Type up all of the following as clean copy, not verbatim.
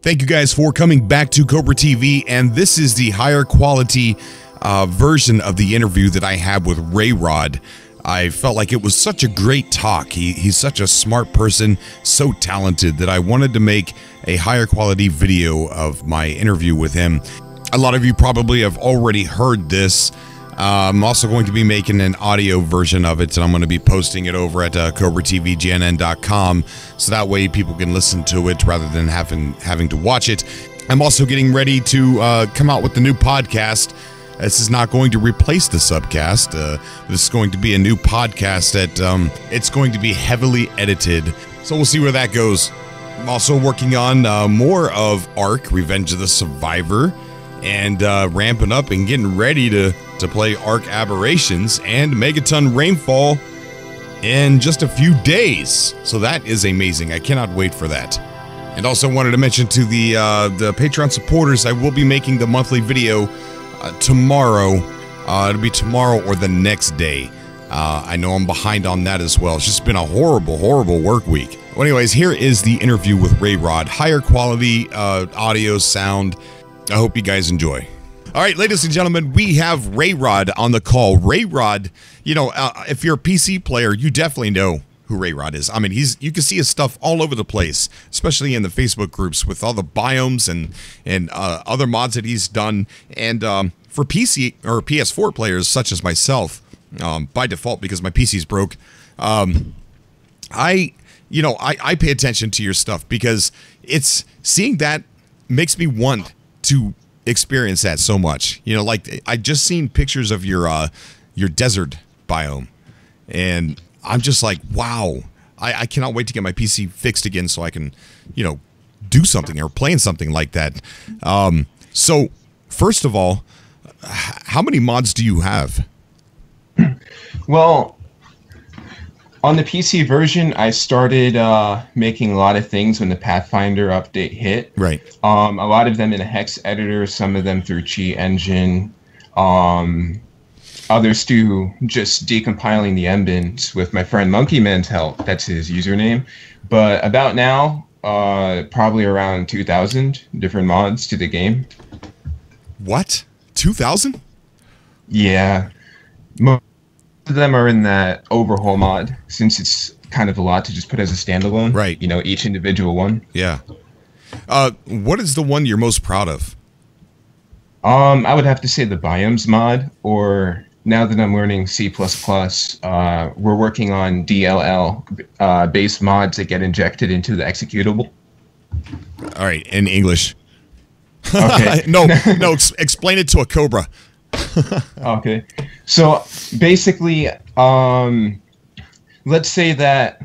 Thank you guys for coming back to Cobra TV, and this is the higher quality version of the interview that I had with RayRod. I felt like it was such a great talk. He's such a smart person, so talented, that I wanted to make a higher quality video of my interview with him. A lot of you probably have already heard this. I'm also going to be making an audio version of it, and I'm going to be posting it over at CobraTVGNN.com, so that way people can listen to it rather than having to watch it. I'm also getting ready to come out with the new podcast. This is not going to replace the subcast. This is going to be a new podcast that it's going to be heavily edited, so we'll see where that goes. I'm also working on more of Ark: Revenge of the Survivor, and ramping up and getting ready to play Ark Aberrations and Megaton Rainfall in just a few days. So that is amazing. I cannot wait for that. And also wanted to mention to the Patreon supporters, I will be making the monthly video tomorrow. It'll be tomorrow or the next day. I know I'm behind on that as well. It's just been a horrible work week. Well, anyways, here is the interview with RayRod. Higher quality audio, sound. I hope you guys enjoy. All right, ladies and gentlemen, we have RayRod on the call. RayRod, you know, if you're a PC player, you definitely know who RayRod is. I mean, you can see his stuff all over the place, especially in the Facebook groups with all the biomes and other mods that he's done. And for PC or PS4 players such as myself, by default, because my PC's broke, I pay attention to your stuff because seeing that makes me want to experience that so much. You know, like I just seen pictures of your desert biome, and I'm just like, wow, I cannot wait to get my PC fixed again so I can, you know, do something or play in something like that. So first of all, how many mods do you have? Well, on the PC version, I started making a lot of things when the Pathfinder update hit. Right. A lot of them in a hex editor, some of them through Cheat Engine, others through just decompiling the embeds with my friend Monkeyman's help. That's his username. But about now, probably around 2,000 different mods to the game. What? 2,000? Yeah. Most of them are in that Overhaul mod, since it's kind of a lot to just put as a standalone. Right. You know, each individual one. Yeah. What is the one you're most proud of? I would have to say the Biomes mod, or now that I'm learning C++, we're working on DLL based mods that get injected into the executable. All right, in English. Okay. no, explain it to a Cobra. Okay. So basically, let's say that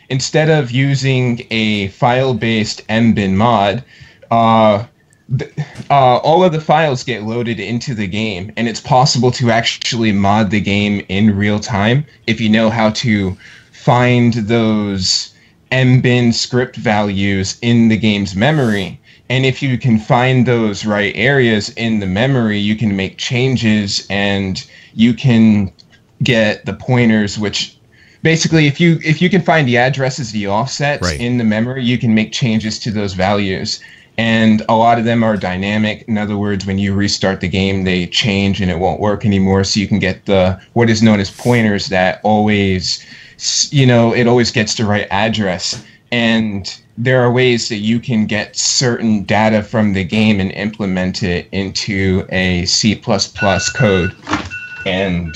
instead of using a file-based mbin mod, all of the files get loaded into the game, and it's possible to actually mod the game in real time if you know how to find those mbin script values in the game's memory. And if you can find those right areas in the memory, you can make changes, and you can get the pointers, which basically, if you can find the addresses, the offsets right in the memory, you can make changes to those values. And a lot of them are dynamic. In other words, when you restart the game, they change and it won't work anymore. So you can get what is known as pointers that always, you know, it always gets the right address. And there are ways that you can get certain data from the game and implement it into a C++ code and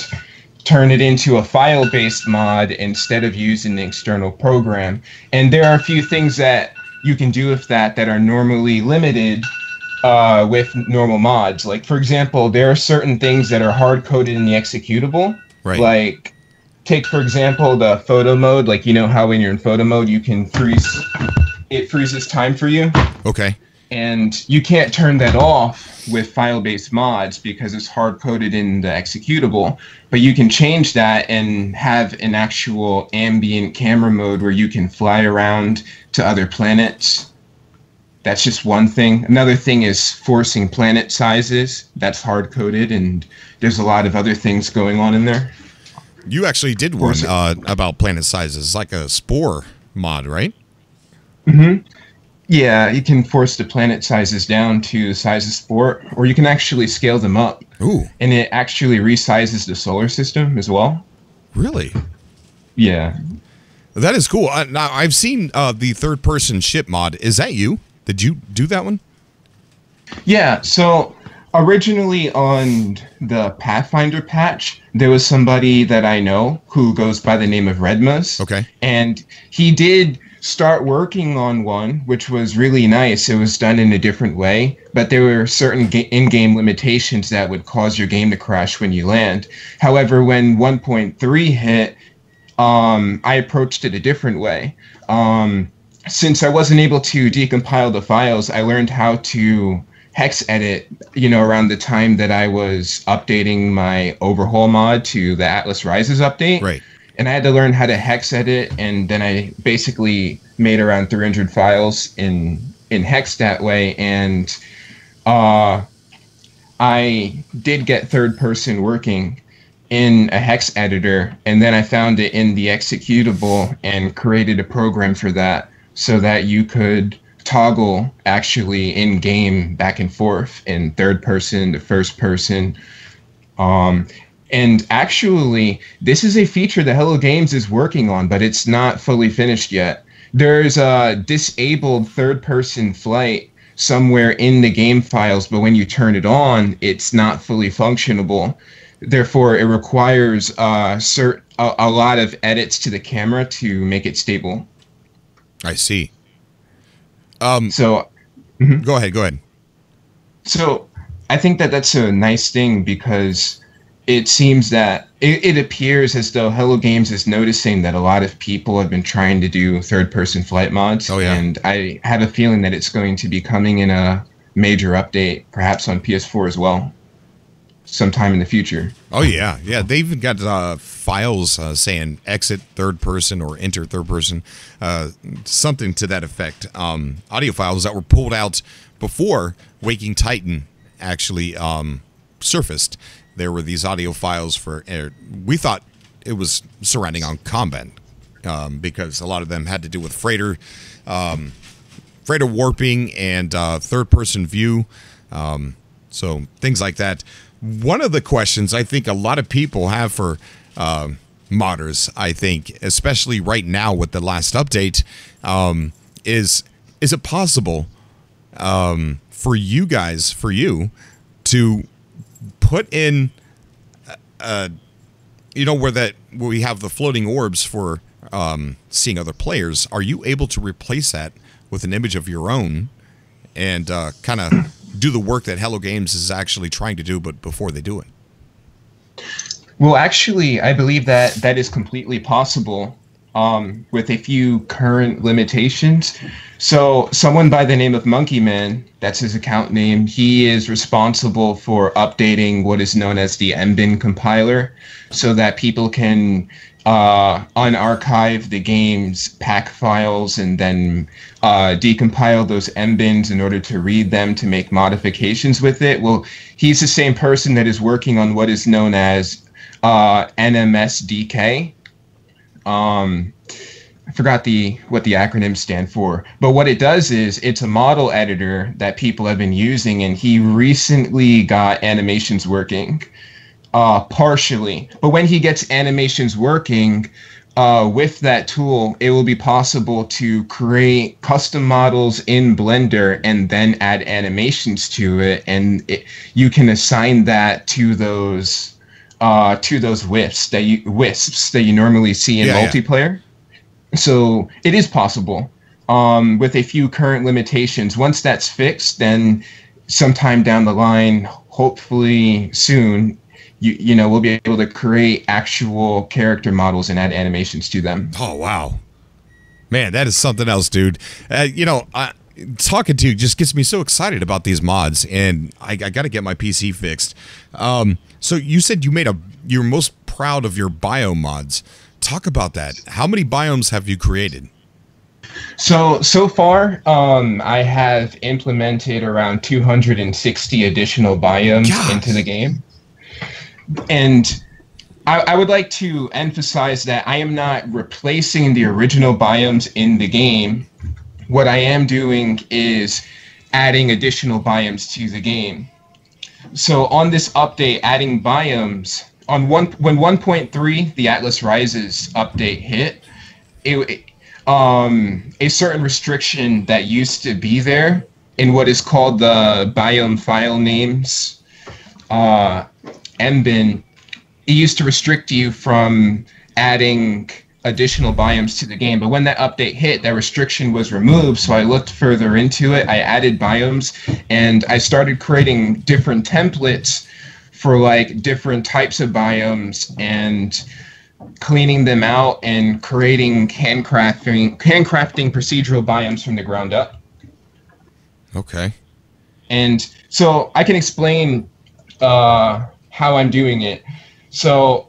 turn it into a file-based mod instead of using the external program. And there are a few things that you can do with that are normally limited with normal mods. Like, for example, there are certain things that are hard-coded in the executable. Right. Like, take, for example, the photo mode. Like, you know how when you're in photo mode, you can it freezes time for you. Okay. And you can't turn that off with file-based mods because it's hard-coded in the executable. But you can change that and have an actual ambient camera mode where you can fly around to other planets. That's just one thing. Another thing is forcing planet sizes. That's hard-coded, and there's a lot of other things going on in there. You actually did one about planet sizes. It's like a Spore mod, right? Mm-hmm. Yeah, you can force the planet sizes down to the size of sport, or you can actually scale them up. Ooh, And it actually resizes the solar system as well. really? Yeah. That is cool. Now, I've seen the third-person ship mod. Is that you? Did you do that one? Yeah, so originally on the Pathfinder patch, there was somebody that I know who goes by the name of Redmus. Okay. And he did start working on one, which was really nice. It was done in a different way, but there were certain in-game limitations that would cause your game to crash when you land. However, when 1.3 hit, I approached it a different way. Since I wasn't able to decompile the files, I learned how to hex edit, around the time that I was updating my Overhaul mod to the Atlas Rises update. Right. And I had to learn how to hex edit, and then I basically made around 300 files in hex that way. And I did get third person working in a hex editor, and then I found it in the executable and created a program for that so that you could toggle actually in game back and forth in third person to first person. And actually, this is a feature that Hello Games is working on, but it's not fully finished yet. There's a disabled third-person flight somewhere in the game files, but when you turn it on, it's not fully functionable. Therefore, it requires a lot of edits to the camera to make it stable. I see. So, Go ahead. So, I think that that's a nice thing because it seems that it appears as though Hello Games is noticing that a lot of people have been trying to do third-person flight mods. Oh, yeah. And I have a feeling that it's going to be coming in a major update, perhaps on PS4 as well, sometime in the future. Oh, yeah. Yeah, they even got files saying exit third person or enter third person, something to that effect. Audio files that were pulled out before Waking Titan actually surfaced. There were these audio files for, we thought it was surrounding on combat, because a lot of them had to do with freighter warping and third-person view, so things like that. One of the questions I think a lot of people have for modders, I think, especially right now with the last update, is it possible for you to put in, where we have the floating orbs for seeing other players? Are you able to replace that with an image of your own and kind of do the work that Hello Games is actually trying to do, but before they do it? Well, actually, I believe that that is completely possible, with a few current limitations. So someone by the name of Monkey Man, that's his account name, he is responsible for updating what is known as the mbin compiler so that people can unarchive the game's pack files and then decompile those mbins in order to read them to make modifications with it. Well, he's the same person that is working on what is known as NMSDK. I forgot what the acronyms stand for, but what it does is it's a model editor that people have been using, and he recently got animations working, partially. But when he gets animations working with that tool, it will be possible to create custom models in Blender and then add animations to it, and you can assign that to those wisps that you normally see in multiplayer. So it is possible, with a few current limitations. Once that's fixed, then sometime down the line, hopefully soon, we'll be able to create actual character models and add animations to them. Oh, wow. Man, that is something else, dude. Talking to you just gets me so excited about these mods, and I got to get my PC fixed. So you said you're most proud of your bio mods. Talk about that. How many biomes have you created? So far, I have implemented around 260 additional biomes into the game. And I would like to emphasize that I am not replacing the original biomes in the game. what I am doing is adding additional biomes to the game. So on this update, adding biomes, when 1.3, the Atlas Rises update hit, a certain restriction that used to be there in what is called the biome file names mbin, it used to restrict you from adding additional biomes to the game. But when that update hit, that restriction was removed. So I looked further into it. I added biomes, and I started creating different templates for like different types of biomes and cleaning them out and creating handcrafting procedural biomes from the ground up. Okay. And so I can explain how I'm doing it. So,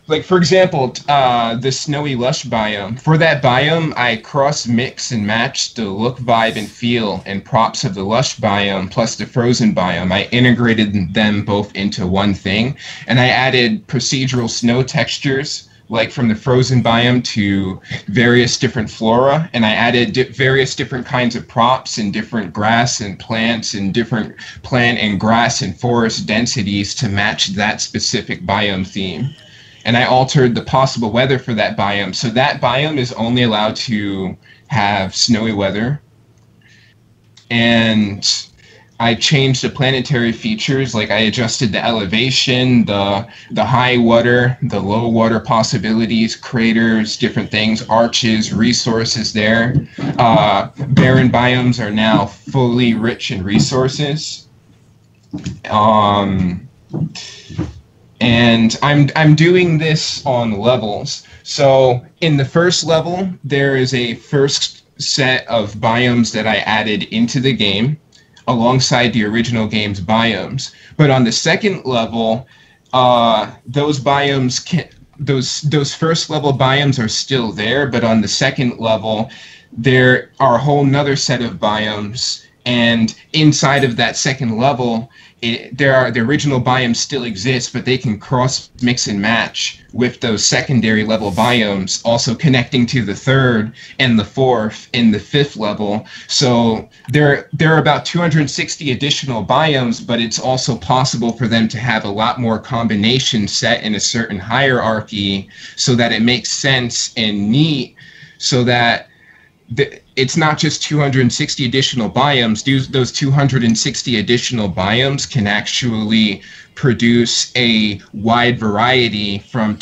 like, for example, the snowy lush biome. For that biome, I cross-mix and match the look, vibe, and feel and props of the lush biome plus the frozen biome. I integrated them both into one thing, and I added procedural snow textures, like from the frozen biome to various different flora, and I added various different kinds of props and different grass and plants and different plant and grass and forest densities to match that specific biome theme. And I altered the possible weather for that biome. So that biome is only allowed to have snowy weather. And I changed the planetary features, like I adjusted the elevation, the high water, the low water possibilities, craters, different things, arches, resources there. Barren biomes are now fully rich in resources. And I'm doing this on levels. So in the first level, there is a first set of biomes that I added into the game alongside the original game's biomes. But on the second level, those biomes those first level biomes are still there, but on the second level, there are a whole nother set of biomes, and inside of that second level, the original biomes still exist, but they can cross, mix, and match with those secondary level biomes, also connecting to the third and the fourth and the fifth level. So there are about 260 additional biomes, but it's also possible for them to have a lot more combinations set in a certain hierarchy so that it makes sense and neat, so that it's not just 260 additional biomes. Those 260 additional biomes can actually produce a wide variety from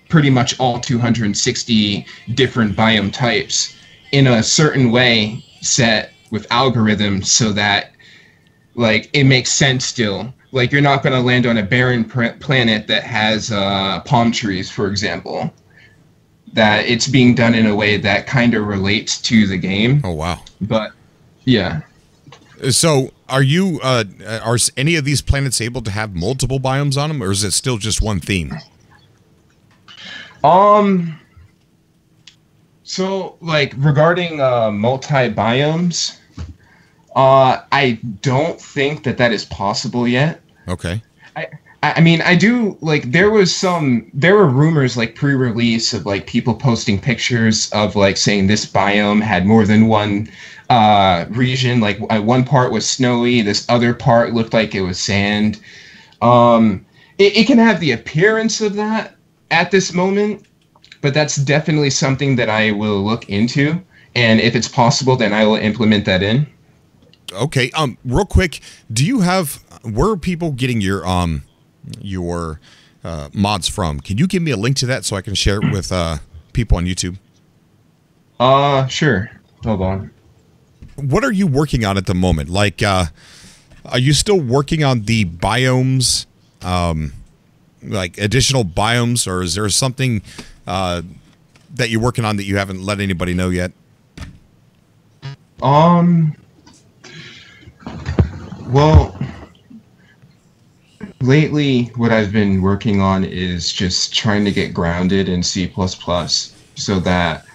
pretty much all 260 different biome types in a certain way set with algorithms, so that like it makes sense still. Like you're not going to land on a barren planet that has palm trees, for example. That it's being done in a way that kind of relates to the game. Oh, wow. But, yeah. So, are any of these planets able to have multiple biomes on them, or is it still just one theme? So, like, regarding multi-biomes, I don't think that is possible yet. Okay. I mean, I do, like, there were rumors, like, pre-release of, like, people posting pictures of, like, saying this biome had more than one region. Like, one part was snowy, this other part looked like it was sand. It can have the appearance of that at this moment, but that's definitely something that I will look into. And if it's possible, then I will implement that in. Okay, real quick, where are people getting your mods from? Can you give me a link to that so I can share it with people on YouTube? Sure. Hold on. What are you working on at the moment? Like, are you still working on the biomes, like additional biomes, or is there something that you're working on that you haven't let anybody know yet? Well, lately, what I've been working on is just trying to get grounded in C++ so that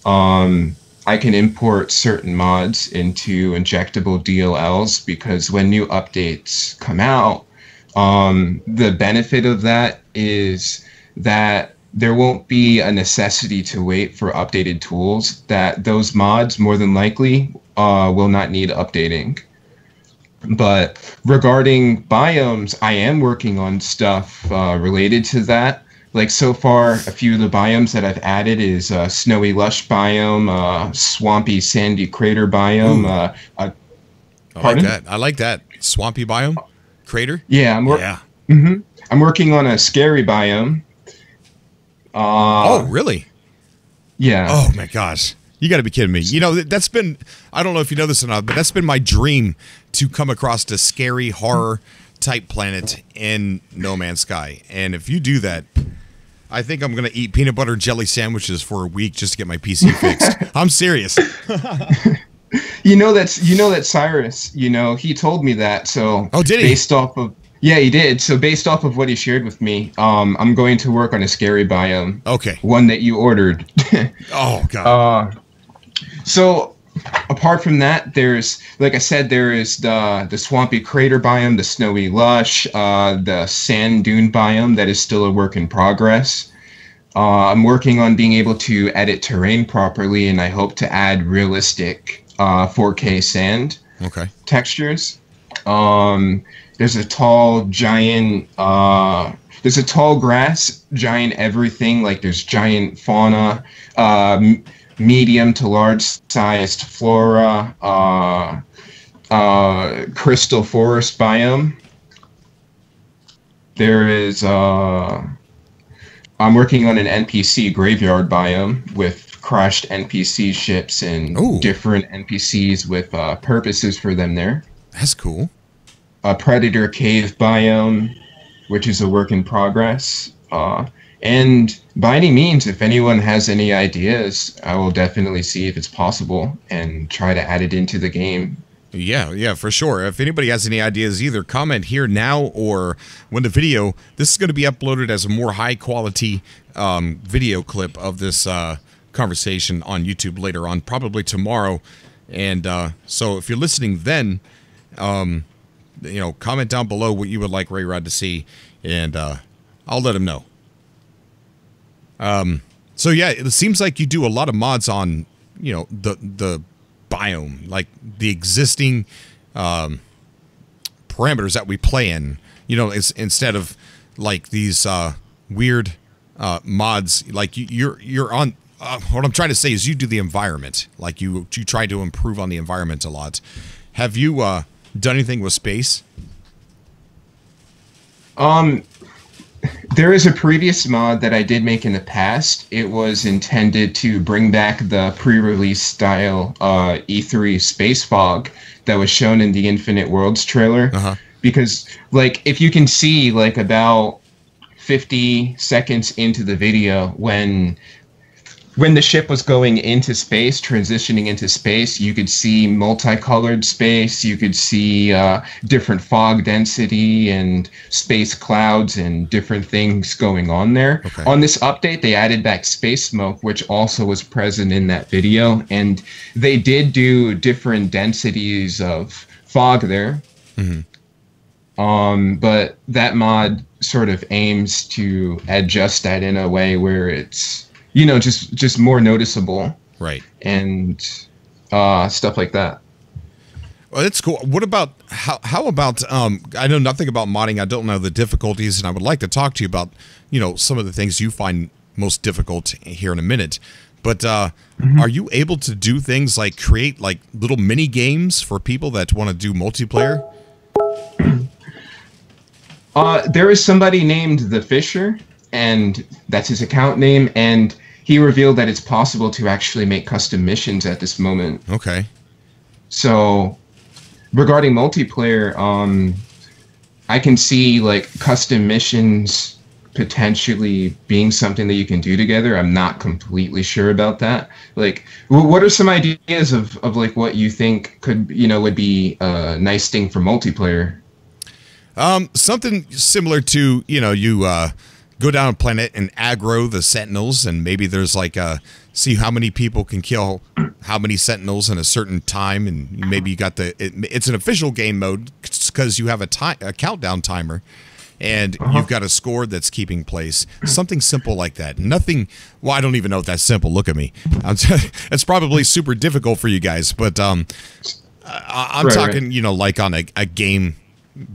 I can import certain mods into injectable DLLs, because when new updates come out, the benefit of that is that there won't be a necessity to wait for updated tools, that those mods more than likely will not need updating. But regarding biomes, I am working on stuff related to that. Like so far, a few of the biomes that I've added is snowy lush biome, swampy sandy crater biome. I like that. I like that. Swampy biome? Crater? Yeah, I'm working on a scary biome. Oh, really? Yeah. Oh, my gosh. You got to be kidding me. You know, that's been, I don't know if you know this or not, but that's been my dream to come across a scary horror type planet in No Man's Sky. And if you do that, I think I'm going to eat peanut butter jelly sandwiches for a week just to get my PC fixed. I'm serious. You know that Cyrus, you know, he told me that. So oh, did he? Based off of, yeah, he did. So based off of what he shared with me, I'm going to work on a scary biome. Okay. One that you ordered. Oh God. So apart from that, there's, like I said, there is the swampy crater biome, the snowy lush, the sand dune biome that is still a work in progress. I'm working on being able to edit terrain properly, and I hope to add realistic 4K sand textures. There's a tall giant, there's a tall grass, giant everything, like there's giant fauna, medium to large sized flora, crystal forest biome. There is, I'm working on an NPC graveyard biome with crashed NPC ships and different NPCs with purposes for them there. That's cool. A predator cave biome, which is a work in progress. And by any means, if anyone has any ideas, I will definitely see if it's possible and try to add it into the game. Yeah, for sure. If anybody has any ideas, either comment here now or when the video, this is going to be uploaded as a more high quality video clip of this conversation on YouTube later on, probably tomorrow. And so if you're listening then, you know, comment down below what you would like RayRod to see, and I'll let him know. So yeah, it seems like you do a lot of mods on, you know, the biome, like the existing parameters that we play in, you know, instead of like these weird mods, like you're on, what I'm trying to say is you do the environment, like you try to improve on the environment a lot. Have you done anything with space? There is a previous mod that I did make in the past. It was intended to bring back the pre-release style E3 space fog that was shown in the Infinite Worlds trailer. Because, like, if you can see, like, about 50 seconds into the video, when the ship was going into space, transitioning into space, you could see multicolored space, you could see different fog density and space clouds and different things going on there. On this update, they added back space smoke, which also was present in that video, and they did do different densities of fog there. But that mod sort of aims to adjust that in a way where it's, you know, just more noticeable, right? And stuff like that. Well, that's cool. What about how about I know nothing about modding. I don't know the difficulties, and I would like to talk to you about, you know, some of the things you find most difficult here in a minute. But are you able to do things like create like little mini games for people that want to do multiplayer? There is somebody named The Fisher, and that's his account name, and he revealed that it's possible to actually make custom missions at this moment. Okay. So, regarding multiplayer, I can see, like, custom missions potentially being something that you can do together. I'm not completely sure about that. Like, what are some ideas of like, what you think could, you know, would be a nice thing for multiplayer? Something similar to, you know, you go down a planet and aggro the sentinels, and maybe there's like see how many people can kill how many sentinels in a certain time, and maybe you got it's an official game mode because you have a countdown timer, and you've got a score that's keeping place. Something simple like that. Nothing. Well, I don't even know if that's simple. Look at me. It's probably super difficult for you guys, but I'm talking, you know, like on a game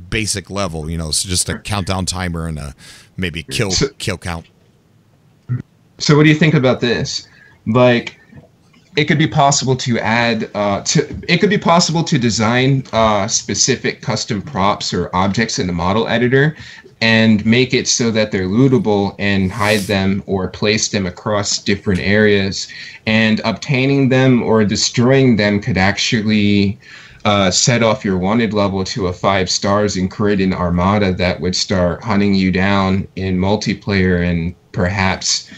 basic level. You know, so just a countdown timer and a maybe kill count. So what do you think about this? Like, it could be possible to add, it could be possible to design specific custom props or objects in the model editor and make it so that they're lootable and hide them or place them across different areas. And obtaining them or destroying them could actually set off your wanted level to a 5 stars and create an armada that would start hunting you down in multiplayer, and perhaps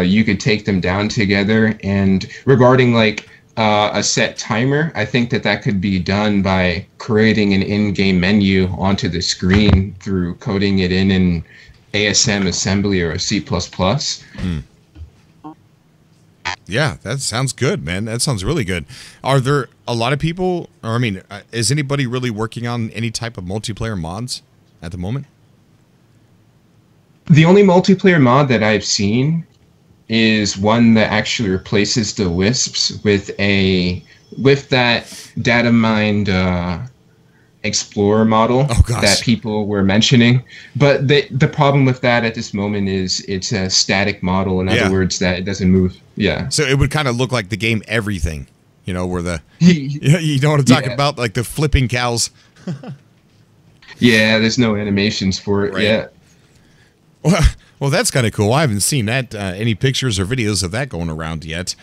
you could take them down together. And regarding like a set timer, I think that could be done by creating an in-game menu onto the screen through coding it in ASM assembly or C++. Yeah, that sounds good, man. That sounds really good. Are there a lot of people, or I mean, is anybody really working on any type of multiplayer mods at the moment? The only multiplayer mod that I've seen is one that actually replaces the Wisps with that data mined Explorer model that people were mentioning. But the problem with that at this moment is it's a static model. In other words, that it doesn't move. Yeah. So it would kind of look like the game Everything, you know, where the you know what I'm talking about, like the flipping cows. Yeah, there's no animations for it yet. Well, that's kind of cool. I haven't seen that any pictures or videos of that going around yet.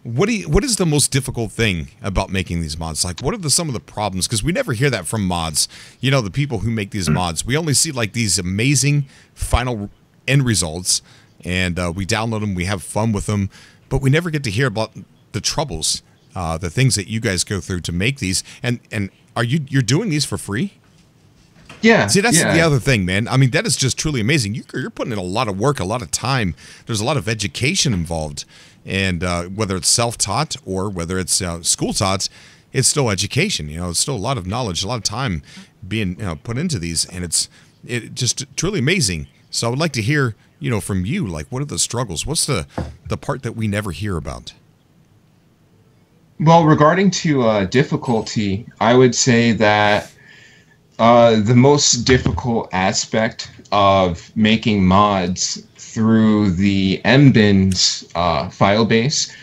What is the most difficult thing about making these mods? Like, what are some of the problems? Because we never hear that from mods. You know, the people who make these mods, we only see like these amazing final end results, and we download them, we have fun with them, but we never get to hear about the troubles, the things that you guys go through to make these. And you're doing these for free? Yeah. See, that's the other thing, man. I mean, that is just truly amazing. You're putting in a lot of work, a lot of time. There's a lot of education involved. And whether it's self-taught or whether it's school-taught, it's still education. You know, it's still a lot of knowledge, a lot of time being put into these. And it's just truly amazing. So I would like to hear, you know, from you, like, what are the struggles? What's the part that we never hear about? Well, regarding to difficulty, I would say that the most difficult aspect of making mods through the mbins file base,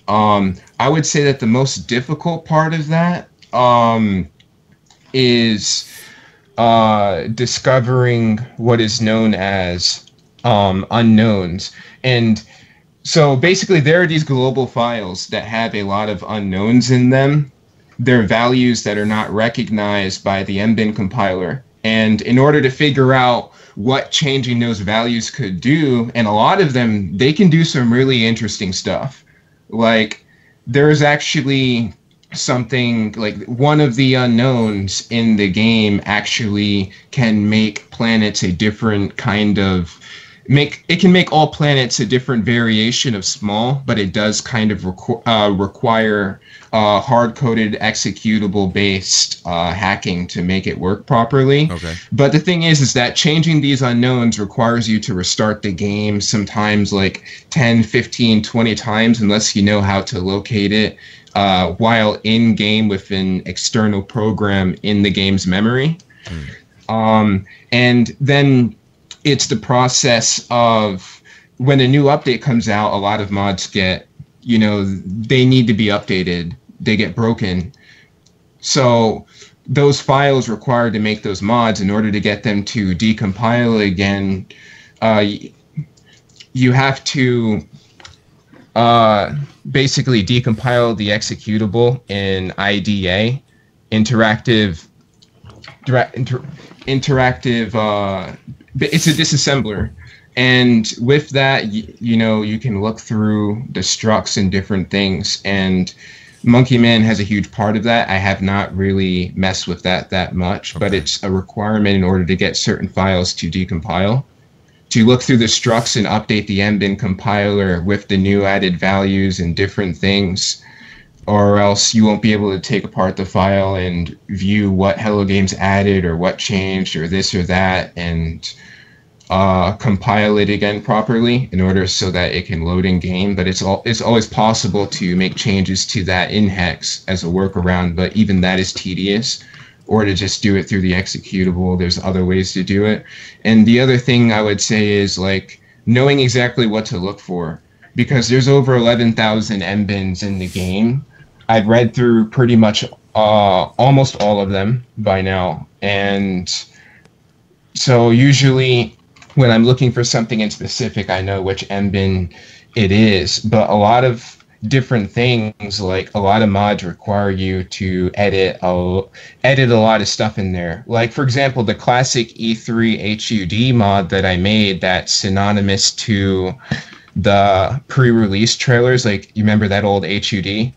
I would say that the most difficult part of that is discovering what is known as unknowns. And so basically there are these global files that have a lot of unknowns in them. They're values that are not recognized by the mbin compiler. And in order to figure out what changing those values could do, and a lot of them, they can do some really interesting stuff. Like, there's actually something, like one of the unknowns in the game actually can make planets a different kind of, it can make all planets a different variation of small, but it does kind of require hard-coded executable-based hacking to make it work properly. Okay. But the thing is that changing these unknowns requires you to restart the game sometimes like 10, 15, 20 times unless you know how to locate it while in-game with an external program in the game's memory. And then it's the process of when a new update comes out, a lot of mods get, you know, they need to be updated. They get broken. So those files required to make those mods, in order to get them to decompile again, you have to basically decompile the executable in IDA, it's a disassembler. And with that, you know, you can look through the structs and different things. And Monkey Man has a huge part of that. I have not really messed with that much, but it's a requirement in order to get certain files to decompile. To look through the structs and update the mbin compiler with the new added values and different things. or else you won't be able to take apart the file and view what Hello Games added or what changed or this or that, and compile it again properly in order so that it can load in game. But it's always possible to make changes to that in hex as a workaround, but even that is tedious. Or to just do it through the executable. There's other ways to do it. And the other thing I would say is like knowing exactly what to look for, because there's over 11,000 mbins in the game. I've read through pretty much almost all of them by now. And so usually when I'm looking for something in specific, I know which mbin it is. But a lot of different things, like a lot of mods require you to edit a lot of stuff in there. Like, for example, the classic E3 HUD mod that I made that's synonymous to the pre-release trailers. Like, you remember that old HUD?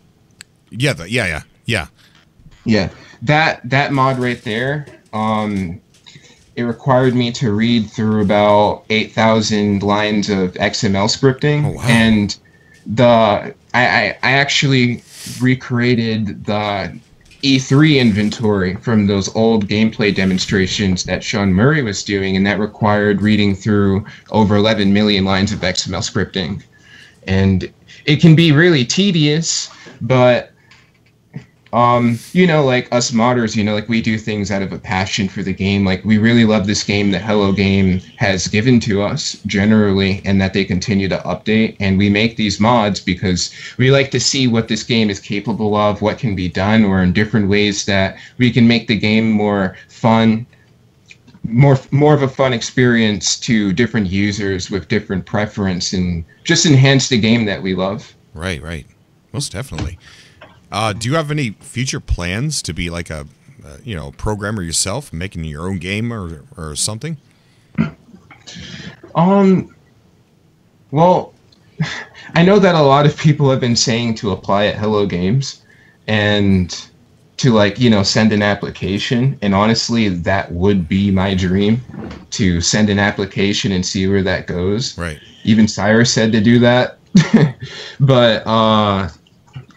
Yeah. Yeah, that mod right there, it required me to read through about 8,000 lines of XML scripting. Oh, wow. And I actually recreated the E3 inventory from those old gameplay demonstrations that Sean Murray was doing, and that required reading through over 11 million lines of XML scripting. And it can be really tedious, but you know, like us modders, you know, like we do things out of a passion for the game. Like we really love this game that Hello Game has given to us generally, and that they continue to update. And we make these mods because we like to see what this game is capable of, what can be done, or in different ways that we can make the game more fun, more of a fun experience to different users with different preference, and just enhance the game that we love. Right. Most definitely. Do you have any future plans to be like a, programmer yourself, making your own game or something? Well, I know that a lot of people have been saying to apply at Hello Games and to send an application. And honestly, that would be my dream, to send an application and see where that goes. Right. Even Cyrus said to do that. But,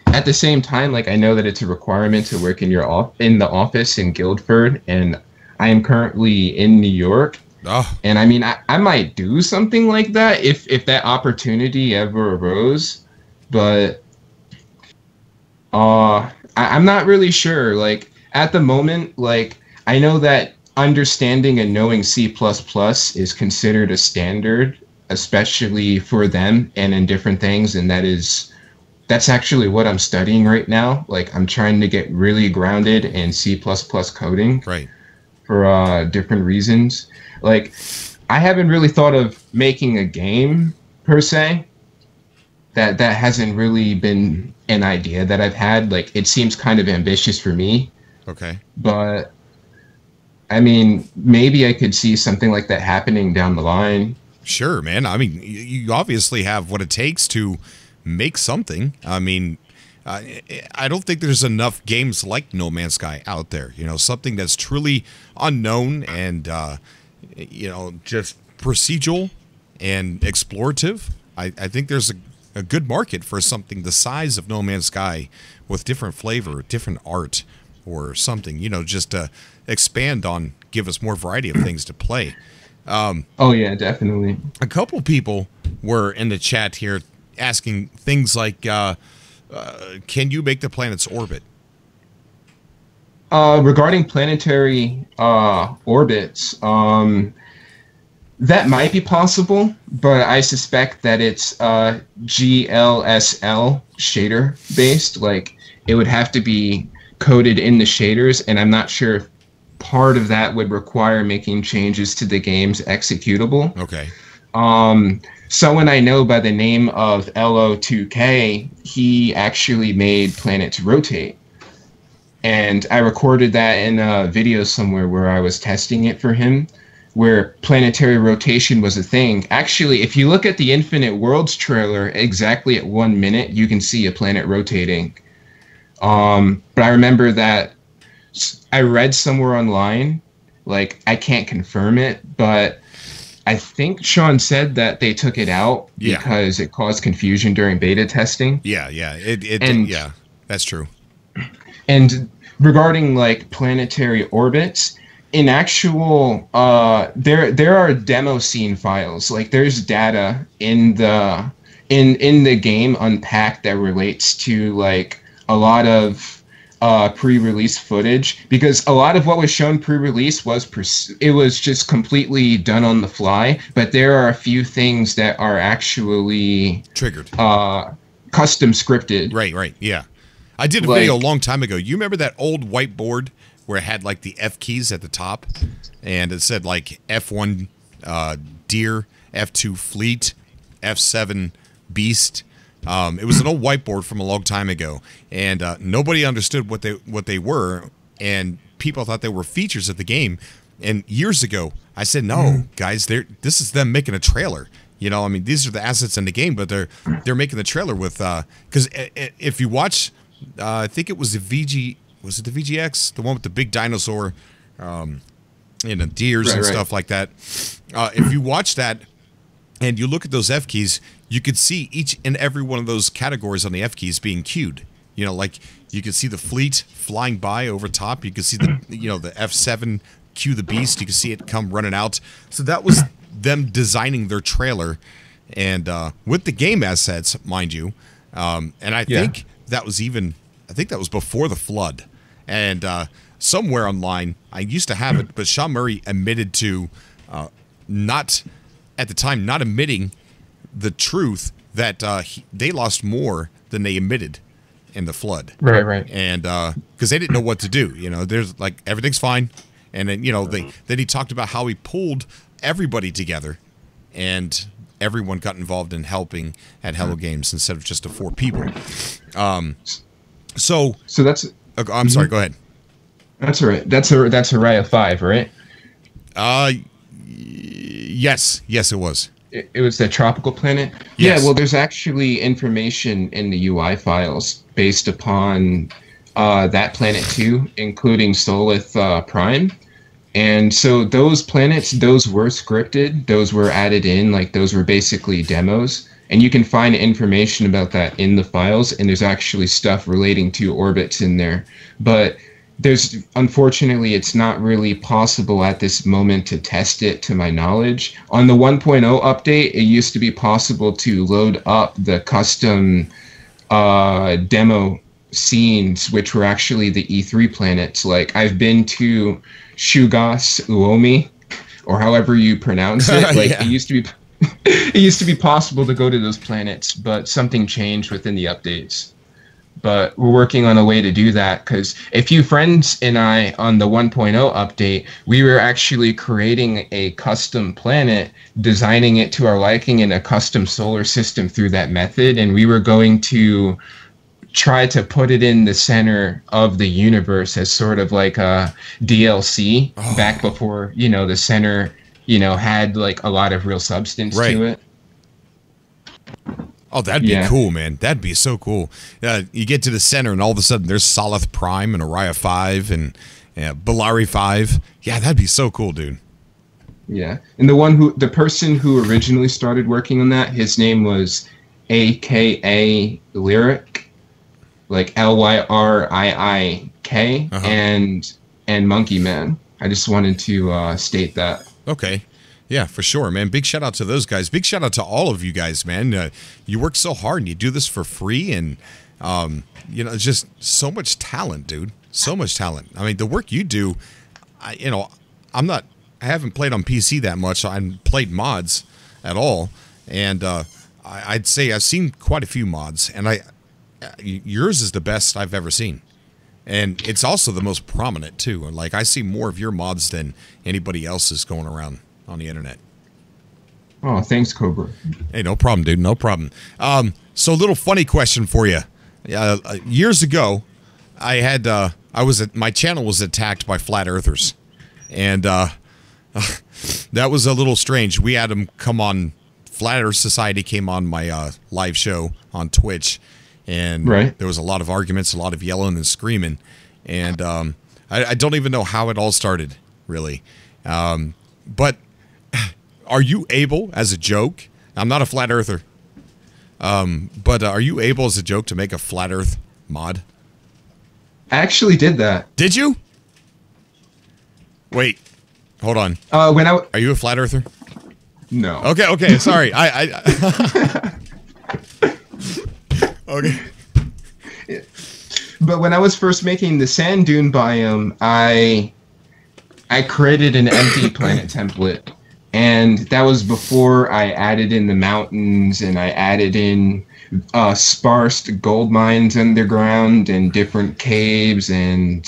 at the same time, like, I know that it's a requirement to work in the office in Guildford, and I am currently in New York. Oh. And I mean, I might do something like that if that opportunity ever arose, but I'm not really sure. Like, at the moment, like, I know that understanding and knowing C++ is considered a standard, especially for them and in different things, and that's actually what I'm studying right now. Like, I'm trying to get really grounded in C++ coding. Right. For different reasons. Like, I haven't really thought of making a game per se. That hasn't really been an idea that I've had. Like, it seems kind of ambitious for me. Okay. But I mean, maybe I could see something like that happening down the line. Sure, man. I mean, you obviously have what it takes to make something. I mean, I don't think there's enough games like No Man's Sky out there. You know, something that's truly unknown and, just procedural and explorative. I think there's a good market for something the size of No Man's Sky with different flavor, different art, or something, just to expand on, give us more variety of things to play. Oh, yeah, definitely. A couple people were in the chat here asking things like, can you make the planet's orbit? Regarding planetary orbits, that might be possible, but I suspect that it's GLSL shader based. Like, it would have to be coded in the shaders, and I'm not sure if part of that would require making changes to the game's executable. Okay. Someone I know by the name of LO2K, he actually made planets rotate. And I recorded that in a video somewhere where I was testing it for him, where planetary rotation was a thing. Actually, if you look at the Infinite Worlds trailer, exactly at 1 minute, you can see a planet rotating. But I remember that I read somewhere online, like, I can't confirm it, but I think Sean said that they took it out because it caused confusion during beta testing. Yeah. That's true. And regarding like planetary orbits, in actual there are demo scene files. Like there's data in the game unpacked that relates to like a lot of pre-release footage, because a lot of what was shown pre-release it was just completely done on the fly, but there are a few things that are actually triggered, custom scripted. Right, yeah. I did a video a long time ago. You remember that old whiteboard where it had like the F keys at the top, and it said like F1 deer, F2 fleet, F7 beast. It was an old whiteboard from a long time ago, and nobody understood what they were, and people thought they were features of the game. And years ago, I said, "No, guys, this is them making a trailer." You know, I mean, these are the assets in the game, but they're making the trailer with because if you watch, I think it was the VGX, the one with the big dinosaur, deers and stuff like that. If you watch that and you look at those F keys, you could see each and every one of those categories on the F keys being queued. You know, like you could see the fleet flying by over top. You could see the the F7 cue the beast. You could see it come running out. So that was them designing their trailer, and with the game assets, mind you. And I think that was before the flood. And somewhere online, I used to have it, but Sean Murray admitted to not admitting the truth that they lost more than they admitted in the flood. Right. And because they didn't know what to do. You know, there's like everything's fine, and then then he talked about how he pulled everybody together, and everyone got involved in helping at Hello Games instead of just the 4 people. So that's. I'm sorry. Go ahead. That's all right. That's Araya 5, right? Yes, it was. It was the tropical planet. Yes. Yeah. Well, there's actually information in the UI files based upon that planet too, including Solith Prime. And so those planets, those were scripted. Those were added in. Like those were basically demos. And you can find information about that in the files, and there's actually stuff relating to orbits in there. But unfortunately, it's not really possible at this moment to test it, to my knowledge. On the 1.0 update, it used to be possible to load up the custom demo scenes, which were actually the E3 planets. Like, I've been to Shugas Uomi, or however you pronounce it. Like, It used to be possible to go to those planets, but something changed within the updates. But we're working on a way to do that, because a few friends and I on the 1.0 update, we were actually creating a custom planet, designing it to our liking in a custom solar system through that method, and we were going to try to put it in the center of the universe as sort of like a DLC back before, the center had like a lot of real substance to it. Oh, that'd be cool, man. That'd be so cool. You get to the center, and all of a sudden there's Solith Prime and Araya 5 and Bellari 5. Yeah, that'd be so cool, dude. Yeah, and the person who originally started working on that, his name was AKA Lyric, like LYRIIK, and Monkey Man. I just wanted to state that. Okay. Yeah, for sure, man. Big shout out to those guys. Big shout out to all of you guys, man. You work so hard and you do this for free, and it's just so much talent, dude. So much talent. I mean, the work you do, I haven't played on PC that much. I haven't played mods at all, and I'd say I've seen quite a few mods, and yours is the best I've ever seen. And it's also the most prominent too. Like, I see more of your mods than anybody else's going around on the internet. Oh, thanks, Cobra. Hey, no problem, dude. No problem. So, a little funny question for you. Years ago, my channel was attacked by flat earthers, and that was a little strange. We had them come on. Flat Earth Society came on my live show on Twitch, and there was a lot of arguments, a lot of yelling and screaming, and I don't even know how it all started, really. But are you able, as a joke, I'm not a flat earther, but are you able as a joke to make a flat earth mod I actually did that. Did you? Wait, hold on. Are you a flat earther? No. Okay. Sorry. Okay. But when I was first making the sand dune biome, I created an empty planet template, and that was before I added in the mountains and I added in sparse gold mines underground and different caves and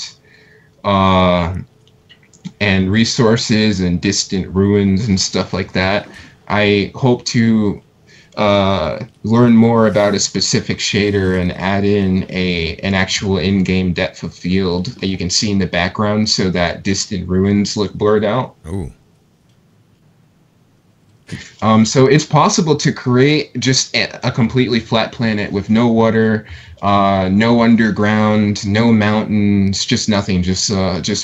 resources and distant ruins and stuff like that. I hope to learn more about a specific shader and add in an actual in-game depth of field that you can see in the background so that distant ruins look blurred out. Ooh. So it's possible to create just a completely flat planet with no water, no underground, no mountains, just nothing, just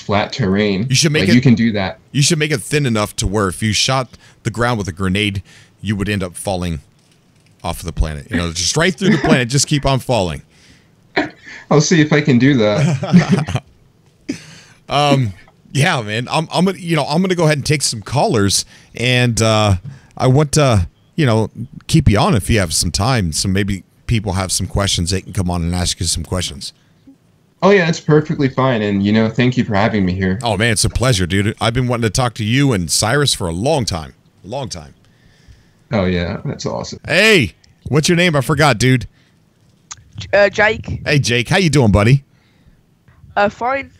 flat terrain. You should make you can do that. You should make it thin enough to where if you shot the ground with a grenade, you would end up falling off of the planet. You know, just right through the planet, just keep on falling. I'll see if I can do that. Yeah, man. I'm gonna go ahead and take some callers, and I want to, keep you on if you have some time. So maybe people have some questions, they can come on and ask you some questions. Oh yeah, it's perfectly fine, and thank you for having me here. Oh man, it's a pleasure, dude. I've been wanting to talk to you and Cyrus for a long time. Oh yeah, that's awesome. Hey, what's your name? I forgot, dude. Jake. Hey, Jake. How you doing, buddy? Fine.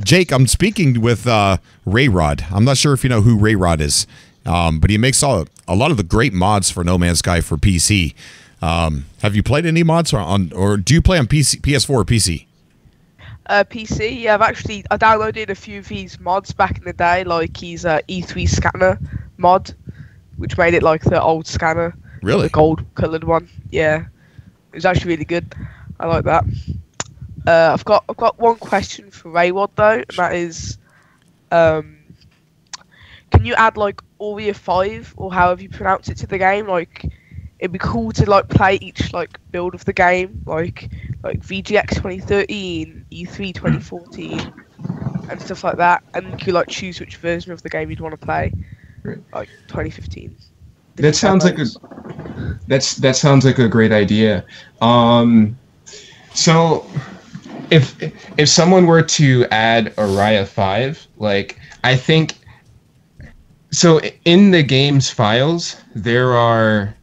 Jake, I'm speaking with RayRod. I'm not sure if you know who RayRod is, but he makes a lot of the great mods for No Man's Sky for PC. Have you played any mods or do you play on PC, PS4 or PC? PC. Yeah, I downloaded a few of his mods back in the day, like his E3 scanner mod, which made it like the old scanner. Really? The gold-coloured one. Yeah, it was actually really good. I like that. I've got one question for RayRod though, and that is, can you add like Aria 5 or however you pronounce it to the game? Like, it'd be cool to like play each like build of the game, like VGX 2013, E3 2014, and stuff like that, and you could like choose which version of the game you'd want to play. Right. Like 2015. That sounds like a great idea. So if someone were to add Aria 5, like I think so in the game's files there are,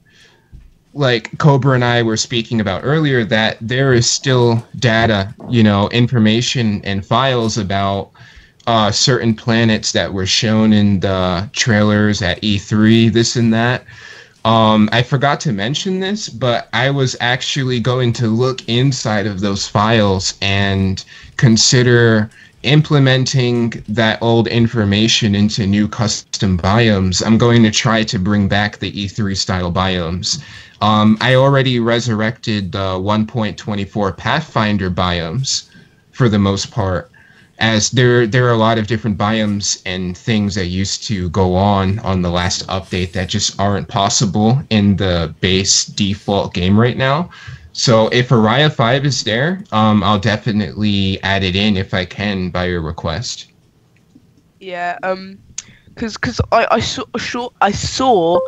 like Cobra and I were speaking about earlier, that there is still data, information and files about certain planets that were shown in the trailers at E3, this and that. I forgot to mention this, but I was actually going to look inside of those files and consider implementing that old information into new custom biomes. I'm going to try to bring back the E3 style biomes. I already resurrected the 1.24 Pathfinder biomes for the most part, as there are a lot of different biomes and things that used to go on the last update that just aren't possible in the base default game right now. So if Aria 5 is there, I'll definitely add it in if I can by your request. Yeah, because I saw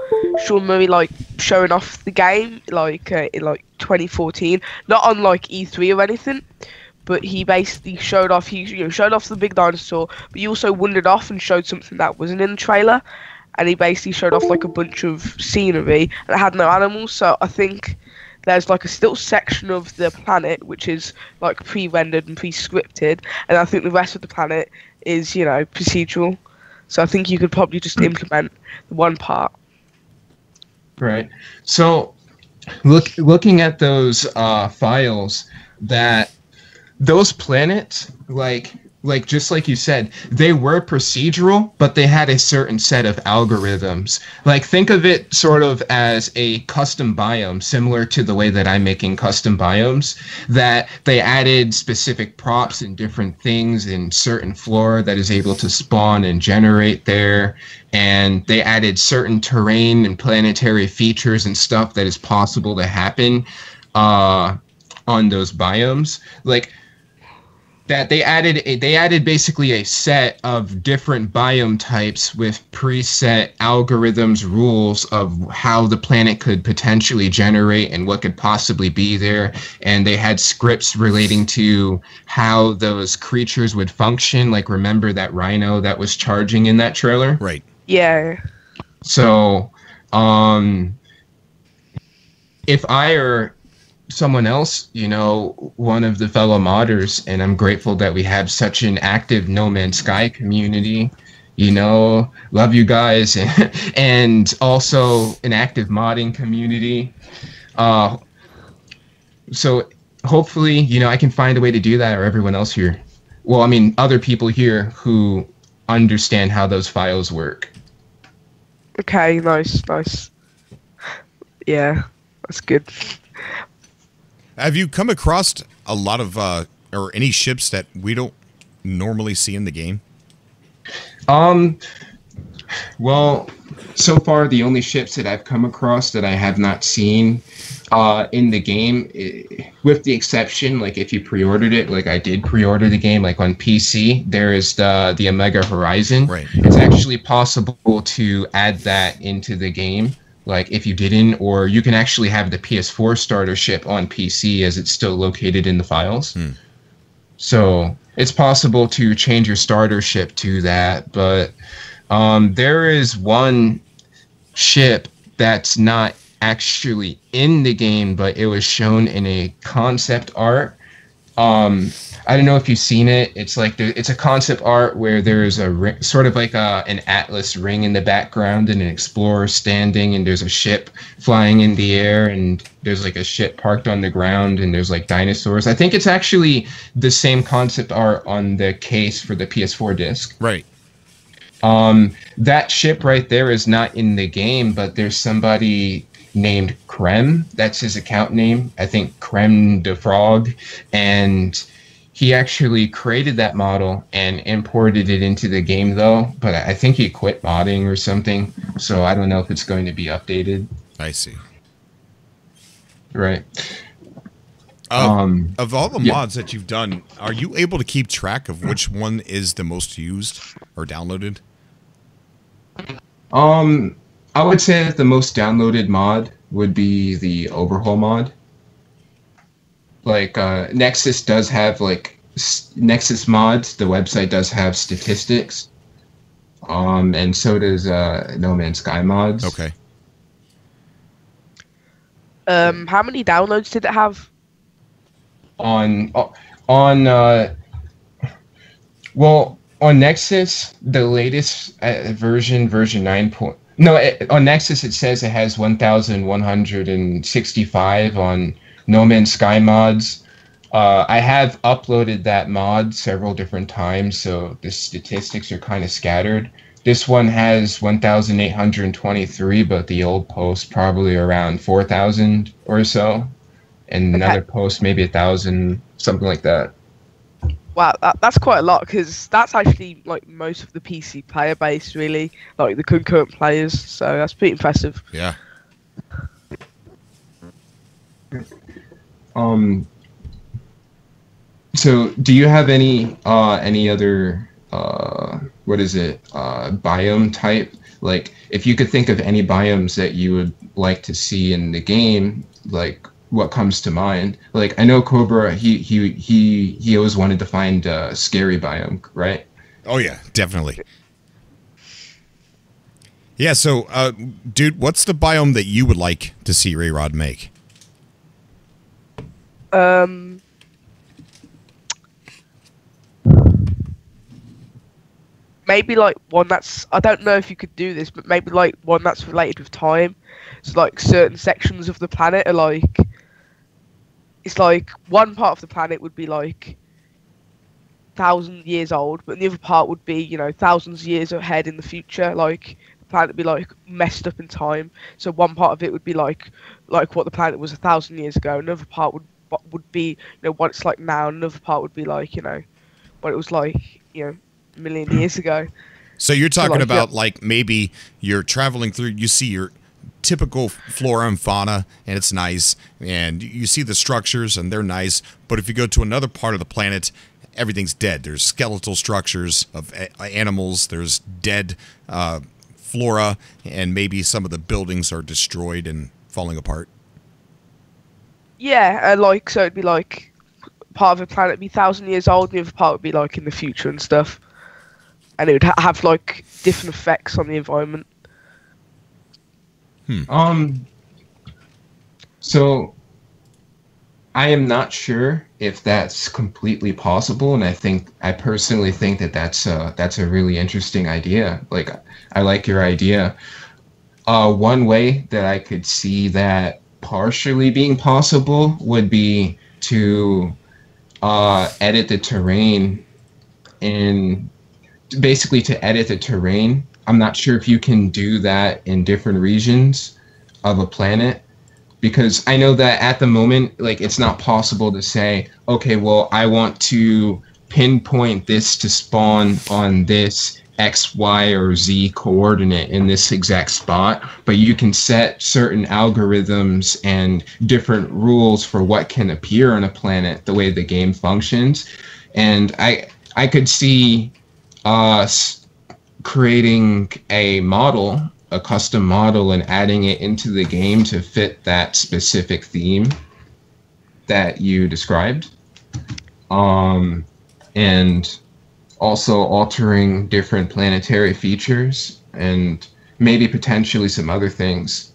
Sean Murray like showing off the game like in like 2014, not on like E3 or anything. But he basically showed off. He showed off the big dinosaur, but he also wandered off and showed something that wasn't in the trailer. And he basically showed off like a bunch of scenery and it had no animals. So I think there's like a still section of the planet which is like pre-rendered and pre-scripted, and I think the rest of the planet is procedural. So I think you could probably just implement the one part. Right. So looking at those files, that those planets, like just like you said, they were procedural, but they had a certain set of algorithms. Like, think of it sort of as a custom biome, similar to the way that I'm making custom biomes, that they added specific props and different things in certain flora that is able to spawn and generate there. And they added certain terrain and planetary features and stuff that is possible to happen on those biomes. Like, that they added basically a set of different biome types with preset algorithms, rules of how the planet could potentially generate and what could possibly be there. And they had scripts relating to how those creatures would function. Like, remember that rhino that was charging in that trailer? Right. Yeah. So, if I or someone else, you know, one of the fellow modders, and I'm grateful that we have such an active No Man's Sky community, you know, love you guys, and also an active modding community. So hopefully, you know, I can find a way to do that, or everyone else here. Well, I mean, other people here who understand how those files work. Okay, nice. Yeah, that's good. Have you come across a lot of, or any ships that we don't normally see in the game? Well, so far the only ships that I've come across that I have not seen in the game, with the exception, like if you pre-ordered it, like I did pre-order the game, like on PC, there is the Omega Horizon. Right. It's actually possible to add that into the game. Like if you didn't, or you can actually have the PS4 starter ship on PC as it's still located in the files. So it's possible to change your starter ship to that, but there is one ship that's not actually in the game, but it was shown in a concept art. I don't know if you've seen it. It's like it's a concept art where there's a ring, sort of like an Atlas ring in the background, and an explorer standing, and there's a ship flying in the air, and there's like a ship parked on the ground, and there's like dinosaurs. I think it's actually the same concept art on the case for the PS4 disc. Right. That ship right there is not in the game, but there's somebody named Krem. That's his account name. I think Krem the Frog. And he actually created that model and imported it into the game, though. But I think he quit modding or something. So I don't know if it's going to be updated. I see. Right. Of all the mods that you've done, are you able to keep track of which one is the most used or downloaded? I would say that the most downloaded mod would be the Overhaul mod. Like, Nexus does have, like, Nexus mods, the website does have statistics. And so does No Man's Sky mods. Okay. How many downloads did it have? On Nexus, the latest version 9. On Nexus it says it has 1,165 on No Man's Sky mods. I have uploaded that mod several different times, so the statistics are kind of scattered. This one has 1,823, but the old post probably around 4,000 or so. And another post maybe 1,000, something like that. Wow, that's quite a lot, because that's actually like most of the PC player base, really, like the concurrent players. So that's pretty impressive. Yeah. So do you have any other biome type? Like, if you could think of any biomes that you would like to see in the game, like, what comes to mind? Like, I know Cobra, he always wanted to find a scary biome, right? Oh yeah, definitely. Yeah, so dude, what's the biome that you would like to see RayRod make? Maybe like one that's, I don't know if you could do this, but maybe like one that's related with time. So like certain sections of the planet are like, it's like one part of the planet would be like 1,000 years old, but the other part would be, you know, thousands of years ahead in the future. Like the planet would be like messed up in time. So one part of it would be like what the planet was 1,000 years ago. Another part would be, you know, what it's like now. Another part would be like, you know, what it was like, you know, a million years ago. So you're talking about like maybe you're traveling through, you see your typical flora and fauna, and it's nice, and you see the structures and they're nice, but if you go to another part of the planet everything's dead. There's skeletal structures of animals. There's dead flora, and maybe some of the buildings are destroyed and falling apart. Yeah, like, so it'd be like part of the planet would be 1,000 years old, and the other part would be like in the future and stuff. And it would have like different effects on the environment. So I am not sure if that's completely possible, and I personally think that that's a really interesting idea. Like, I like your idea. One way that I could see that partially being possible would be to edit the terrain, and basically to edit the terrain. I'm not sure if you can do that in different regions of a planet, because I know that at the moment, like, it's not possible to say, okay, well, I want to pinpoint this to spawn on this X, Y, or Z coordinate in this exact spot, but you can set certain algorithms and different rules for what can appear on a planet, the way the game functions. And I could see us creating a model, a custom model, and adding it into the game to fit that specific theme that you described. And also altering different planetary features and maybe potentially some other things.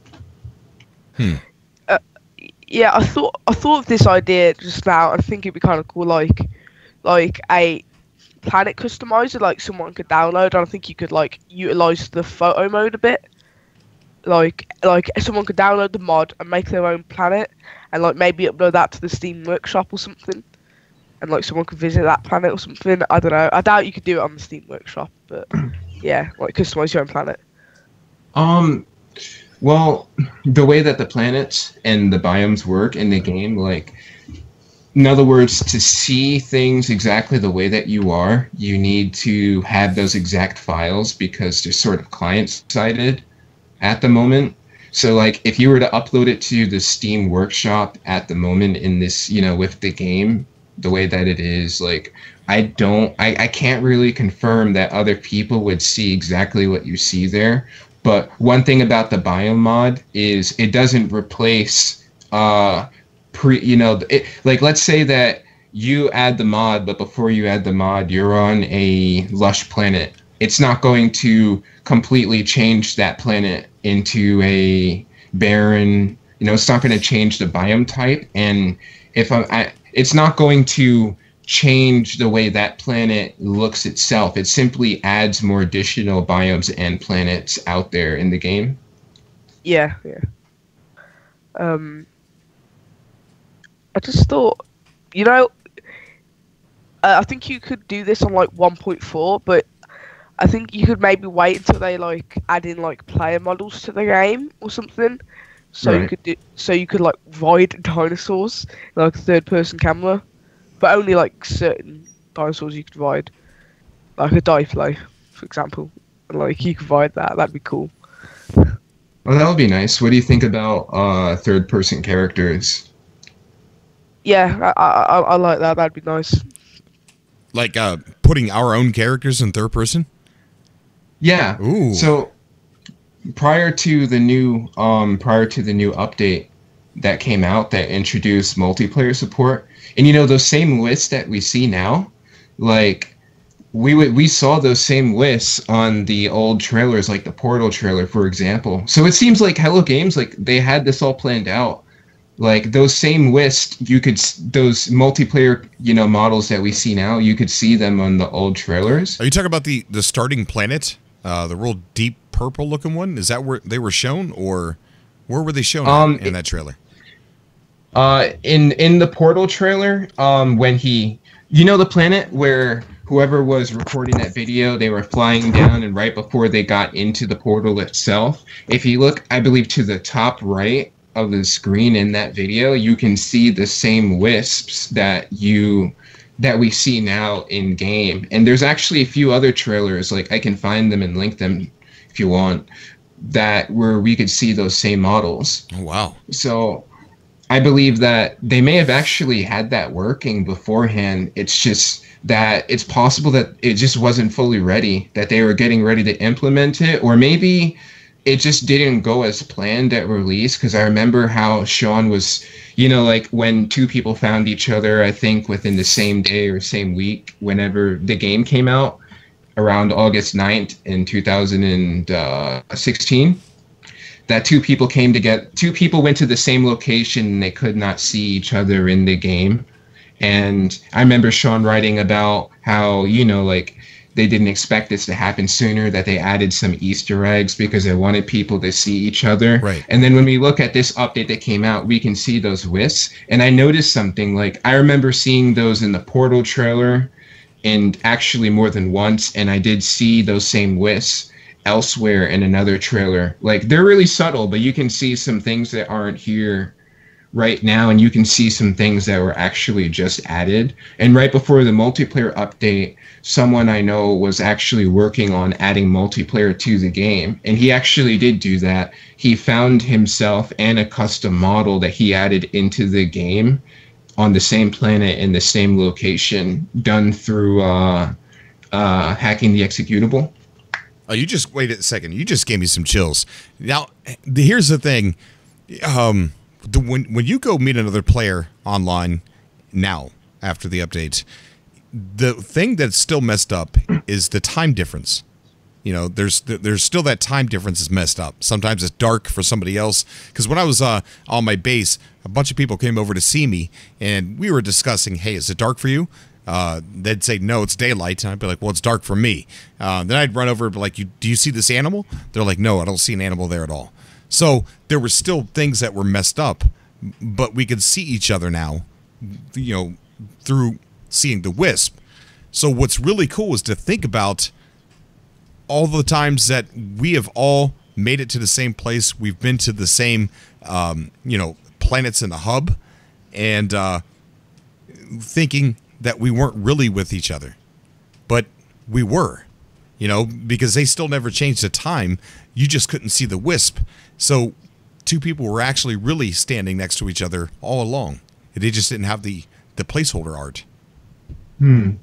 Yeah, I thought of this idea just now. I think it'd be kind of cool, like a planet customizer, like someone could download. And I think you could like utilize the photo mode a bit. Like someone could download the mod and make their own planet, and like maybe upload that to the Steam Workshop or something. And like someone could visit that planet or something. I don't know. I doubt you could do it on the Steam Workshop, but yeah, like customize your own planet. Well, the way that the planets and the biomes work in the game, like, in other words, to see things exactly the way that you are, you need to have those exact files, because they're sort of client-sided at the moment. So, like, if you were to upload it to the Steam Workshop at the moment in this, you know, with the game, the way that it is, like, I can't really confirm that other people would see exactly what you see there. But one thing about the biome mod is it doesn't replace, like, let's say that you add the mod, but before you add the mod, you're on a lush planet. It's not going to completely change that planet into a barren, it's not going to change the biome type. And it's not going to change the way that planet looks itself. It simply adds more additional biomes and planets out there in the game. Yeah. I just thought, I think you could do this on like 1.4, but I think you could maybe wait until they like add in like player models to the game or something. So right. you could like ride dinosaurs in, like, a third-person camera, but only like certain dinosaurs you could ride, like a Diplo, for example. And like you could ride that. That'd be cool. Well, that would be nice. What do you think about third-person characters? Yeah, I like that. That'd be nice. Like putting our own characters in third person? Yeah. Ooh. So prior to the new update that came out that introduced multiplayer support, and those same lists that we see now, like we saw those same lists on the old trailers, like the Portal trailer, for example. So it seems like Hello Games, like, they had this all planned out. Like, those same lists, those multiplayer, models that we see now, you could see them on the old trailers. Are you talking about the starting planet? The real deep purple looking one? Is that where they were shown, or where were they shown in that trailer? In the Portal trailer, when the planet where whoever was recording that video, they were flying down, and right before they got into the portal itself, if you look, I believe, to the top right of the screen in that video, you can see the same wisps that we see now in game. And there's actually a few other trailers, like I can find them and link them if you want, where we could see those same models. Oh, wow. So I believe that they may have actually had that working beforehand. It's just that it's possible that it just wasn't fully ready, that they were getting ready to implement it, or maybe it just didn't go as planned at release. Because I remember how Sean was, like when two people found each other, I think within the same day or same week, whenever the game came out, around August 9th in 2016, that two people went to the same location and they could not see each other in the game. And I remember Sean writing about how, like, they didn't expect this to happen sooner, that they added some Easter eggs because they wanted people to see each other. Right. And then when we look at this update that came out, we can see those wisps. And I noticed something, like, I remember seeing those in the Portal trailer, and actually more than once, and I did see those same wisps elsewhere in another trailer. Like, they're really subtle, but you can see some things that aren't here right now, and you can see some things that were actually just added. And right before the multiplayer update, someone I know was actually working on adding multiplayer to the game, and he actually did do that. He found himself and a custom model that he added into the game on the same planet in the same location, done through hacking the executable. Oh, you just wait a second. You just gave me some chills. Now, here's the thing. When you go meet another player online now after the update, the thing that's still messed up is the time difference. There's still that time difference is messed up. Sometimes it's dark for somebody else. Because when I was on my base, a bunch of people came over to see me, and we were discussing, hey, is it dark for you? They'd say, no, it's daylight. And I'd be like, well, it's dark for me. Then I'd run over and be like, do you see this animal? They're like, no, I don't see an animal there at all. So there were still things that were messed up, but we could see each other now, through seeing the wisp. So what's really cool is to think about all the times that we have all made it to the same place. We've been to the same, planets in the hub, and thinking that we weren't really with each other, but we were, because they still never changed the time. You just couldn't see the wisp. So two people were actually really standing next to each other all along. They just didn't have the placeholder art. I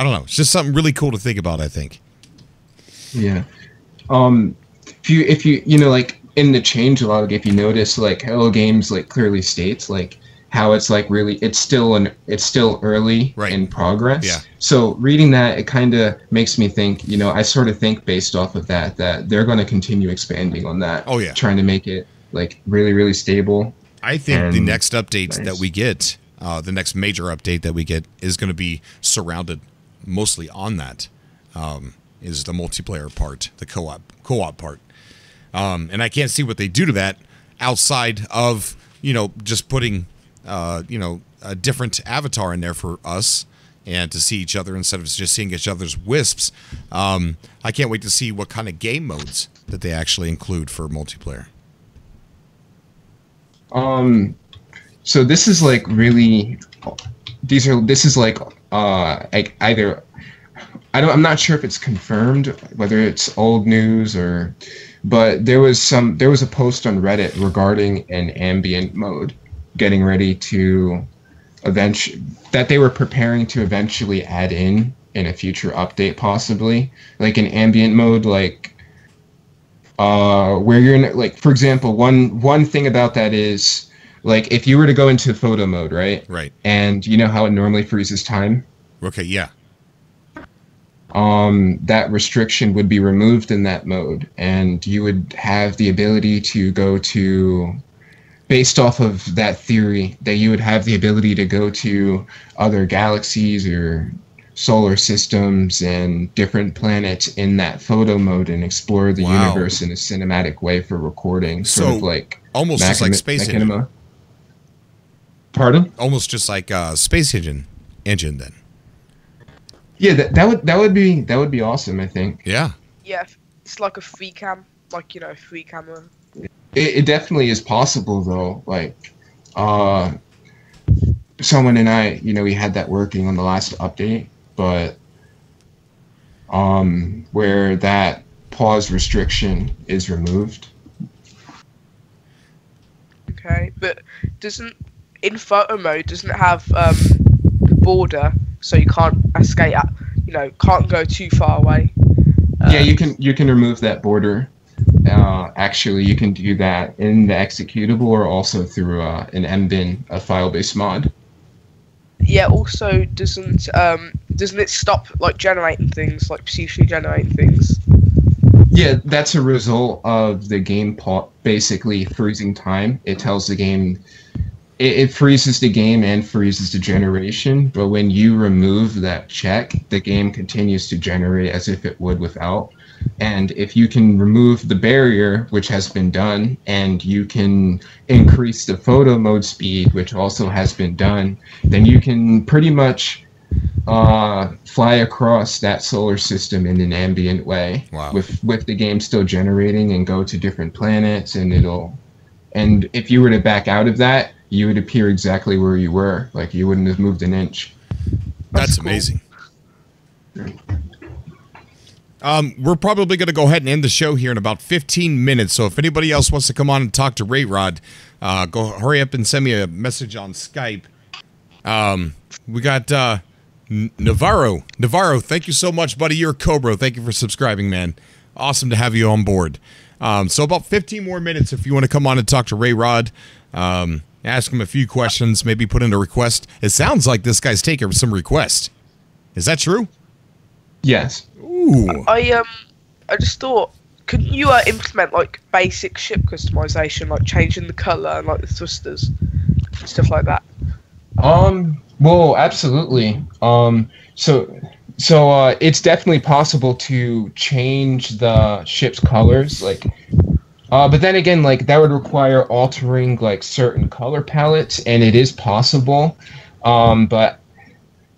don't know. It's just something really cool to think about, I think. Yeah. If you like in the changelog, if you notice, like, Hello Games like clearly states like how it's like really it's still early in progress. Yeah. So reading that, it kind of makes me think, I sort of think based off of that they're going to continue expanding on that. Oh, yeah. Trying to make it like really, really stable. I think the next update that we get, the next major update that we get, is going to be surrounded mostly on that, is the multiplayer part, the co-op part. And I can't see what they do to that outside of, just putting, a different avatar in there for us and to see each other instead of just seeing each other's wisps. I can't wait to see what kind of game modes that they actually include for multiplayer. So this is like really, this is like either, I'm not sure if it's confirmed, whether it's old news but there was a post on Reddit regarding an ambient mode getting ready to that they were preparing to eventually add in a future update, possibly like an ambient mode, like where you're in, like, for example, one thing about that is, like, if you were to go into photo mode, right, and you know how it normally freezes time, yeah, that restriction would be removed in that mode, and you would have the ability to go to, based off of that theory, that you would have the ability to go to other galaxies or solar systems and different planets in that photo mode and explore the universe in a cinematic way for recording. So sort of like almost just like Space Engine. Pardon? Almost just like Space Engine then. Yeah, that would be awesome, I think. Yeah. Yeah, it's like a free cam, like, free camera. It definitely is possible, though. Like, someone and I, we had that working on the last update, but where that pause restriction is removed. Okay, but in photo mode, doesn't it have border, so you can't escape. Can't go too far away. Yeah, you can remove that border. Actually, you can do that in the executable or also through an mbin, a file-based mod. Yeah. Also, doesn't it stop like generating things, like procedurally generating things? Yeah, that's a result of the game basically freezing time. It tells the game, it freezes the game and freezes the generation, but when you remove that check, the game continues to generate as if it would without. And if you can remove the barrier, which has been done, and you can increase the photo mode speed, which also has been done, then you can pretty much fly across that solar system in an ambient way. Wow. with the game still generating, and go to different planets, and if you were to back out of that, you would appear exactly where you were, like you wouldn't have moved an inch. That's amazing. We're probably going to go ahead and end the show here in about 15 minutes. So if anybody else wants to come on and talk to RayRod, go hurry up and send me a message on Skype. We got Navarro. Navarro, thank you so much, buddy. You're a Cobra. Thank you for subscribing, man. Awesome to have you on board. So about 15 more minutes if you want to come on and talk to RayRod. Ask him a few questions, maybe put in a request. It sounds like this guy's taking some requests. Is that true? Yes. Ooh. I just thought, couldn't you implement like basic ship customization, like changing the color and like the thrusters, stuff like that? Well, absolutely. So it's definitely possible to change the ship's colors, like. But then again, like that would require altering like certain color palettes, and it is possible. But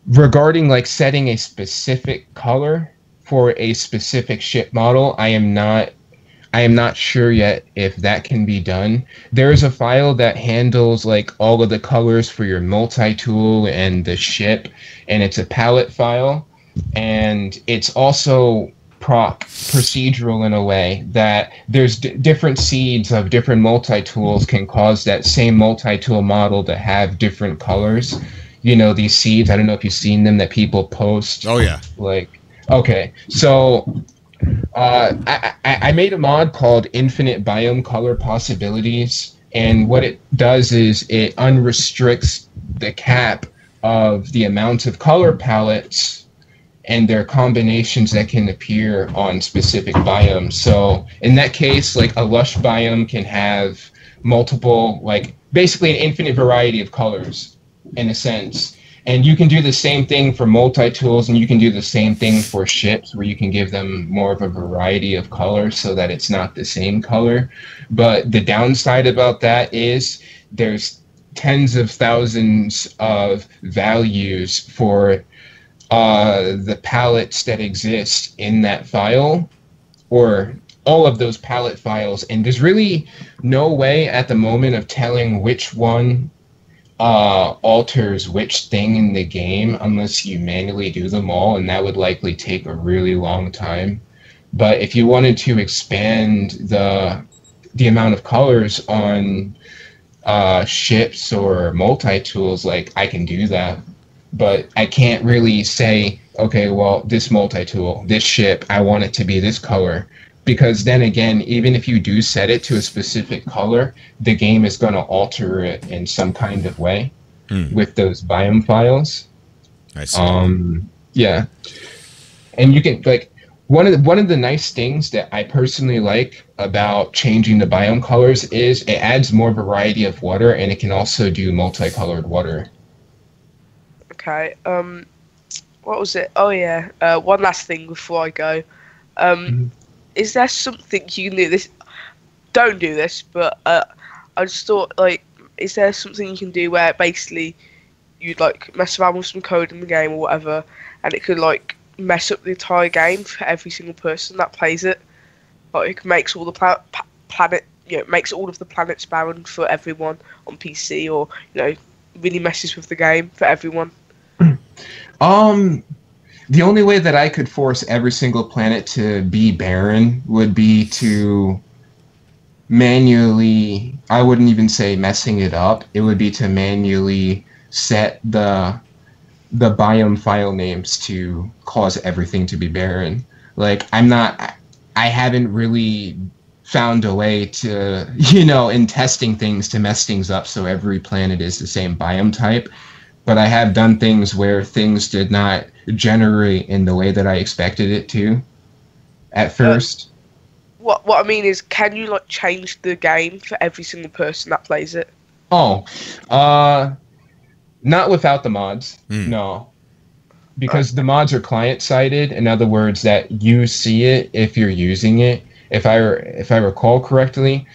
regarding like setting a specific color for a specific ship model, I am not sure yet if that can be done. There is a file that handles like all of the colors for your multi-tool and the ship, and it's a palette file, and it's also procedural in a way that there's different seeds of different multi-tools can cause that same multi-tool model to have different colors. You know, these seeds, I don't know if you've seen them that people post. Oh, yeah. Like, okay, so I made a mod called Infinite Biome Color Possibilities, and what it does is it unrestricts the cap of the amount of color palettes and their combinations that can appear on specific biomes. So in that case, like a lush biome can have multiple, like basically an infinite variety of colors in a sense. And you can do the same thing for multi-tools, and you can do the same thing for ships where you can give them more of a variety of colors so that it's not the same color. But the downside about that is there's tens of thousands of values for the palettes that exist in that file, or all of those palette files, and there's really no way at the moment of telling which one alters which thing in the game unless you manually do them all, and that would likely take a really long time. But if you wanted to expand the amount of colors on ships or multi-tools, like I can do that. But I can't really say, okay, well, this multi-tool, this ship, I want it to be this color. Because then again, even if you do set it to a specific color, the game is going to alter it in some kind of way with those biome files. I see. Yeah. And you can, like, one of the nice things that I personally like about changing the biome colors is it adds more variety of water, and it can also do multicolored water. Okay. What was it? Oh yeah. One last thing before I go. Is there something you can do? This, don't do this, but I just thought, like, is there something you can do where basically you'd like mess around with some code in the game or whatever, and it could like mess up the entire game for every single person that plays it? Like, it makes all the makes all of the planets barren for everyone on PC, or really messes with the game for everyone. The only way that I could force every single planet to be barren would be to manually, I wouldn't even say messing it up, it would be to manually set the the biome file names to cause everything to be barren. Like, I haven't really found a way to, in testing things to mess things up so every planet is the same biome type. But I have done things where things did not generate in the way that I expected it to at first. What I mean is, can you like change the game for every single person that plays it? Oh, not without the mods, no. Because the mods are client-sided. In other words, that you see it if you're using it. If I recall correctly,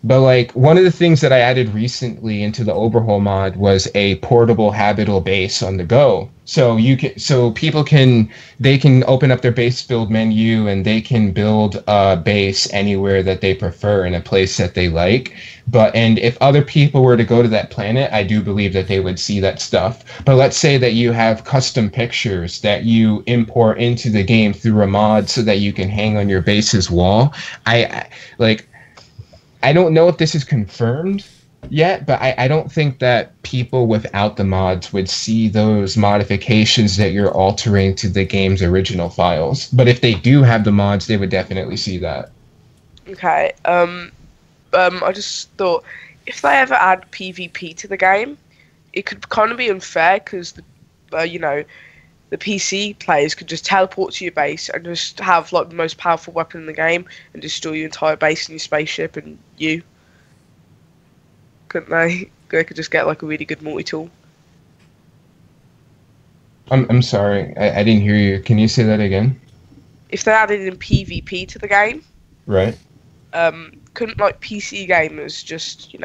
but like one of the things that I added recently into the Overhaul mod was a portable habitable base on the go. So people can open up their base build menu and they can build a base anywhere that they prefer in a place that they like. And if other people were to go to that planet, I do believe that they would see that stuff. But let's say that you have custom pictures that you import into the game through a mod so that you can hang on your base's wall. I don't know if this is confirmed yet, but I don't think that people without the mods would see those modifications that you're altering to the game's original files. But if they do have the mods, they would definitely see that. Okay. I just thought if they ever add PvP to the game, it could kind of be unfair because the PC players could just teleport to your base and just have like the most powerful weapon in the game and destroy your entire base and your spaceship and you. Couldn't they? They could just get like a really good multi-tool. I'm sorry, I didn't hear you. Can you say that again? If they added in PvP to the game, right? Couldn't like PC gamers just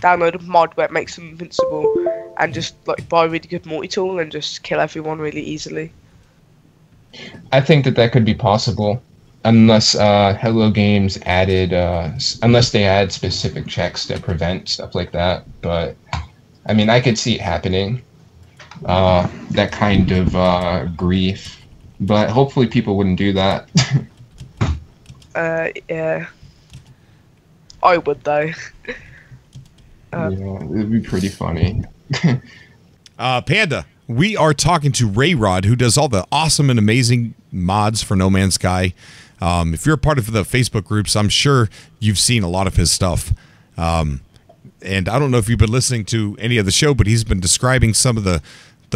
download a mod where it makes them invincible and just like buy a really good multi-tool and just kill everyone really easily? I think that could be possible, unless Hello Games added, unless they add specific checks that prevent stuff like that. But I mean, I could see it happening, that kind of grief. But hopefully, people wouldn't do that. Yeah, I would though. Yeah, it'd be pretty funny. Panda, we are talking to RayRod, who does all the awesome and amazing mods for No Man's Sky. If you're a part of the Facebook groups, I'm sure you've seen a lot of his stuff. And I don't know if you've been listening to any of the show, but he's been describing some of the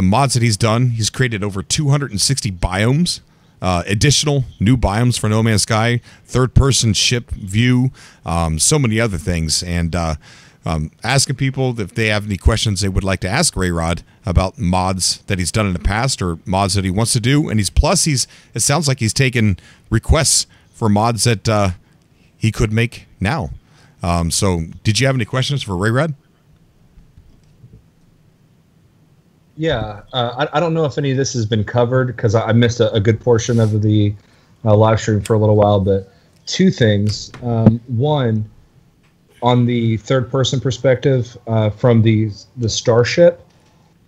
mods that he's done. He's created over 260 biomes, additional new biomes for No Man's Sky, third-person ship view, so many other things. And asking people if they have any questions they would like to ask RayRod about mods that he's done in the past or mods that he wants to do. And it sounds like he's taken requests for mods that he could make now. So did you have any questions for RayRod? Yeah, I don't know if any of this has been covered because I missed a good portion of the live stream for a little while, but two things. One, on the third-person perspective from the starship,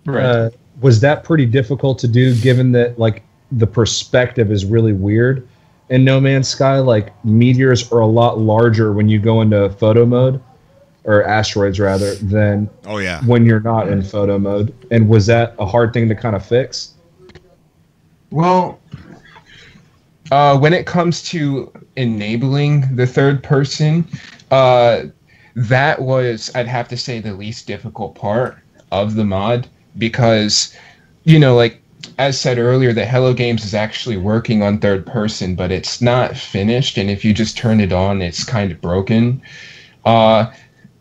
Right. Was that pretty difficult to do given that like the perspective is really weird in No Man's Sky? Like meteors are a lot larger when you go into photo mode, or asteroids rather, than when you're not in photo mode. And was that a hard thing to kind of fix? Well, when it comes to enabling the third person, that was, I'd have to say, the least difficult part of the mod, because, like as said earlier, that Hello Games is actually working on third person, but it's not finished, and if you just turn it on, it's kind of broken.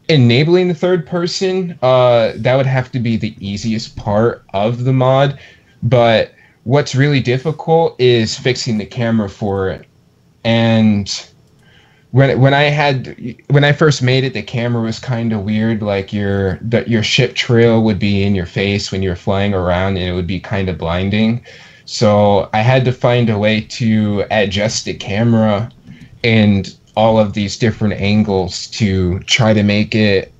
Enabling the third person, that would have to be the easiest part of the mod, but what's really difficult is fixing the camera for it. And when I first made it, the camera was kind of weird. Like your ship trail would be in your face when you're flying around, and it would be kind of blinding. So I had to find a way to adjust the camera and all of these different angles to try to make it,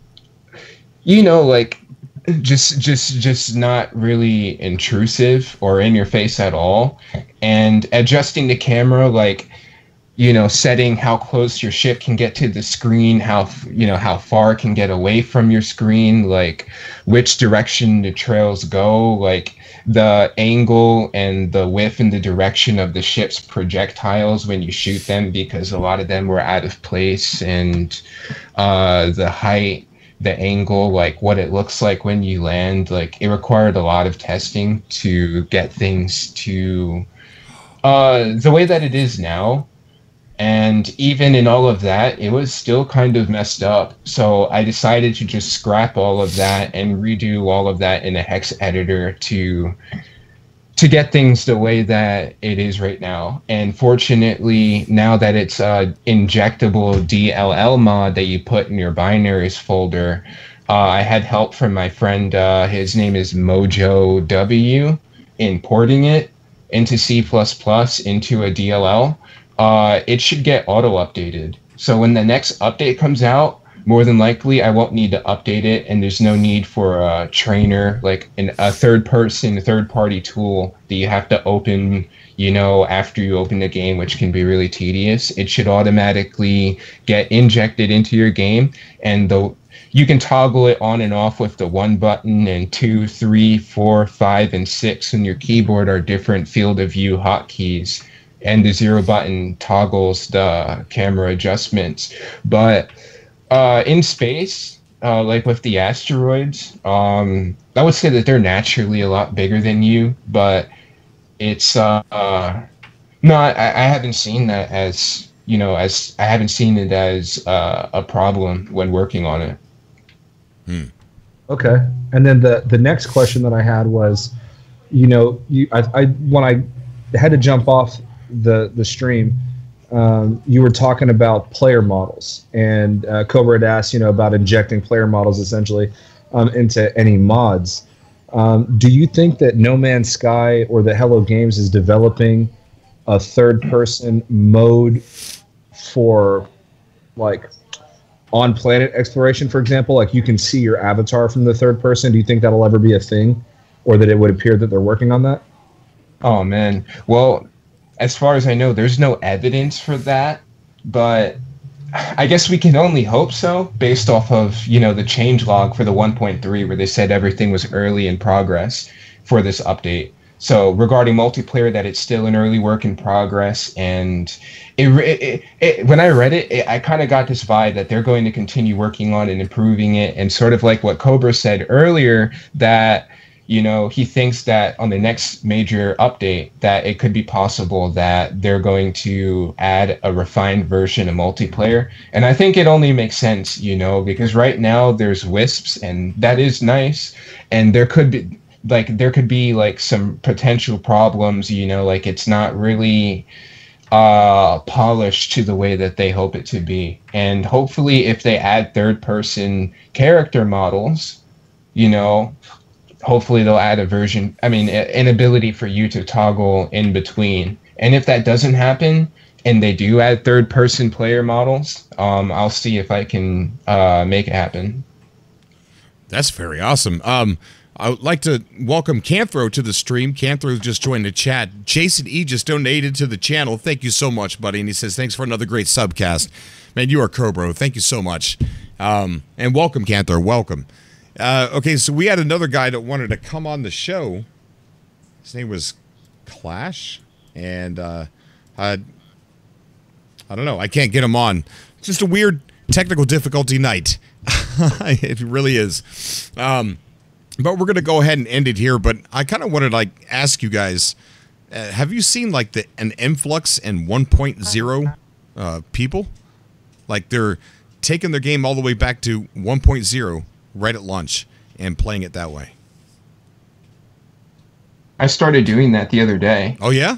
like just not really intrusive or in your face at all. And adjusting the camera, like, setting how close your ship can get to the screen, how far it can get away from your screen, like which direction the trails go, like the angle and the width and the direction of the ship's projectiles when you shoot them, because a lot of them were out of place, and the height, the angle, like what it looks like when you land. Like it required a lot of testing to get things to the way that it is now. And even in all of that, it was still kind of messed up. So I decided to just scrap all of that and redo all of that in a hex editor to get things the way that it is right now. And fortunately, now that it's a injectable DLL mod that you put in your binaries folder, I had help from my friend, his name is Mojo W, importing it into C++ into a DLL. It should get auto-updated. So when the next update comes out, more than likely I won't need to update it, and there's no need for a trainer, like a third-party tool that you have to open, after you open the game, which can be really tedious. It should automatically get injected into your game, and you can toggle it on and off with the 1 button, and 2, 3, 4, 5, and 6 on your keyboard are different field of view hotkeys. And the 0 button toggles the camera adjustments. But in space, like with the asteroids, I would say that they're naturally a lot bigger than you, but it's I haven't seen that as I haven't seen it as a problem when working on it. Okay, and then the next question that I had was, when I had to jump off the stream, you were talking about player models, and Cobra had asked about injecting player models essentially into any mods. Do you think that No Man's Sky or that Hello Games is developing a third-person mode for like on-planet exploration, for example? Like you can see your avatar from the third person. Do you think that'll ever be a thing, or that it would appear that they're working on that? Oh man, well, as far as I know, there's no evidence for that, but I guess we can only hope so, based off of, the changelog for the 1.3, where they said everything was early in progress for this update. So regarding multiplayer, that it's still an early work in progress, and when I read it, I kind of got this vibe that they're going to continue working on and improving it, and sort of like what Cobra said earlier, that he thinks that on the next major update that it could be possible that they're going to add a refined version of multiplayer. And I think it only makes sense, because right now there's wisps, and that is nice. And there could be some potential problems, like it's not really polished to the way that they hope it to be. And hopefully if they add third-person character models, hopefully they'll add an ability for you to toggle in between. And if that doesn't happen, and they do add third-person player models, I'll see if I can make it happen. That's very awesome. I would like to welcome Canthro to the stream. Canthro just joined the chat. Jason E. just donated to the channel. Thank you so much, buddy. And he says, thanks for another great subcast. Man, you are Cobro. Thank you so much. And welcome, Canthro. Welcome. Okay, so we had another guy that wanted to come on the show. His name was Clash, and I don't know. I can't get him on. It's just a weird technical difficulty night. It really is. But we're going to go ahead and end it here. But I kind of wanted to ask you guys, have you seen an influx in 1.0 people? Like they're taking their game all the way back to 1.0 right at launch and playing it that way. I started doing that the other day. Oh, yeah?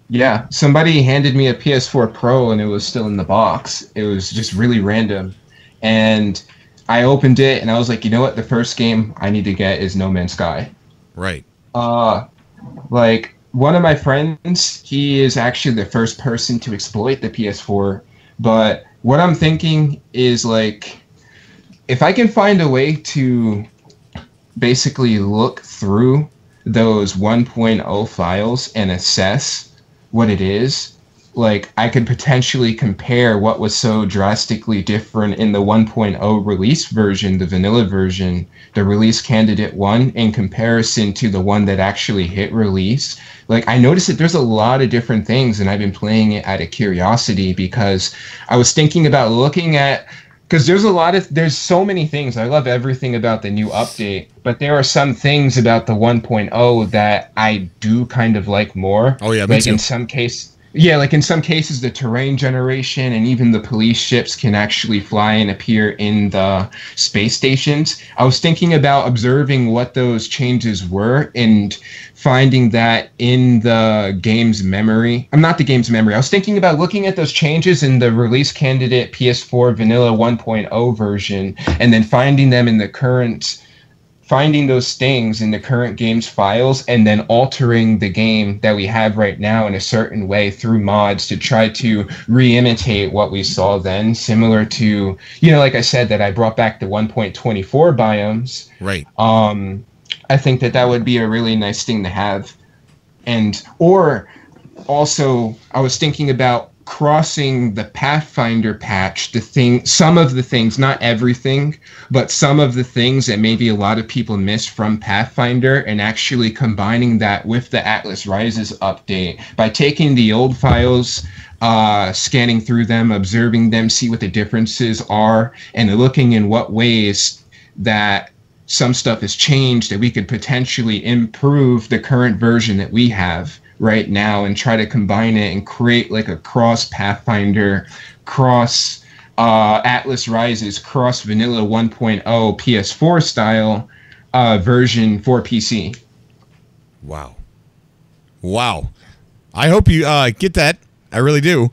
Yeah. Somebody handed me a PS4 Pro and it was still in the box. It was just really random. And I opened it and I was like, you know what? The first game I need to get is No Man's Sky. Right. One of my friends, he is actually the first person to exploit the PS4. But what I'm thinking is if I can find a way to basically look through those 1.0 files and assess what it is, like I could potentially compare what was so drastically different in the 1.0 release version, the vanilla version, the release candidate one, in comparison to the one that actually hit release. Like I noticed that there's a lot of different things, and I've been playing it out of curiosity because I was thinking about looking at, because there's so many things. I love everything about the new update, but there are some things about the 1.0 that I do kind of like more. Oh yeah, me like too. in some cases, the terrain generation and even the police ships can actually fly and appear in the space stations. I was thinking about observing what those changes were and finding that in the game's memory. Not the game's memory. I was thinking about looking at those changes in the release candidate PS4 Vanilla 1.0 version and then finding those things in the current game's files and then altering the game that we have right now in a certain way through mods to try to re-imitate what we saw then, similar to, like I said, that I brought back the 1.24 biomes. Right. I think that would be a really nice thing to have. Or also, I was thinking about crossing the Pathfinder patch, some of the things, not everything, but some of the things that maybe a lot of people miss from Pathfinder, and actually combining that with the Atlas Rises update by taking the old files, scanning through them, observing them, see what the differences are, and looking in what ways that some stuff has changed that we could potentially improve the current version that we have right now, and try to combine it and create like a cross Pathfinder, cross Atlas Rises, cross Vanilla 1.0 PS4 style version for PC. Wow. I hope you get that. I really do.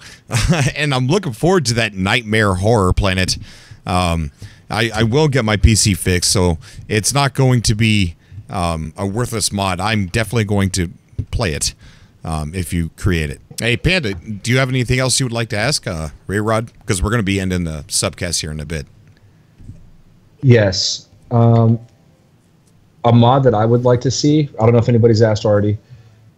And I'm looking forward to that Nightmare Horror Planet. I will get my PC fixed, so it's not going to be a worthless mod. I'm definitely going to play it if you create it. Hey, Panda, do you have anything else you would like to ask RayRod? Because we're going to be ending the subcast here in a bit. Yes. A mod that I would like to see, I don't know if anybody's asked already,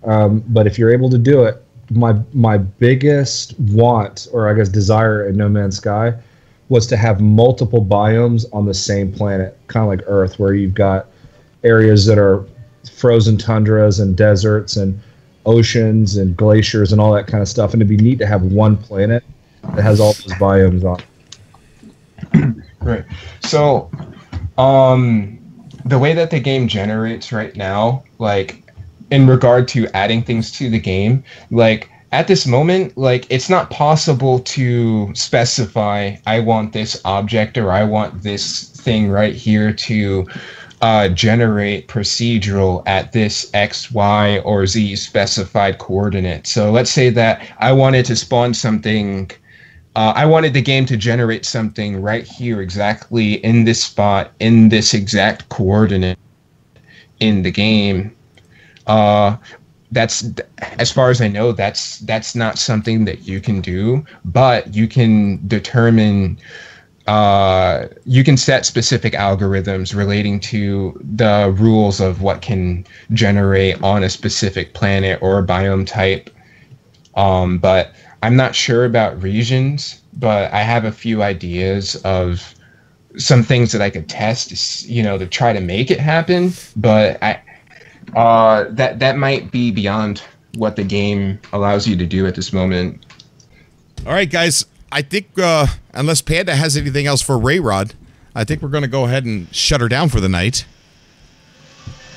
but if you're able to do it, my biggest want, or I guess desire in No Man's Sky, was to have multiple biomes on the same planet, kind of like Earth, where you've got areas that are frozen tundras and deserts and oceans and glaciers and all that kind of stuff. And it'd be neat to have one planet that has all those biomes on. Right. So, the way that the game generates right now, like in regard to adding things to the game, like at this moment, like it's not possible to specify, I want this object or I want this thing right here to generate procedural at this X, Y, or Z specified coordinate. So let's say that I wanted to spawn something, I wanted the game to generate something right here exactly in this spot, in this exact coordinate in the game. That's, as far as I know, that's not something that you can do, but you can determine, you can set specific algorithms relating to the rules of what can generate on a specific planet or a biome type. But I'm not sure about regions, but I have a few ideas of some things that I could test, to try to make it happen. But that might be beyond what the game allows you to do at this moment. All right, guys. I think, unless Panda has anything else for RayRod, I think we're going to go ahead and shut her down for the night.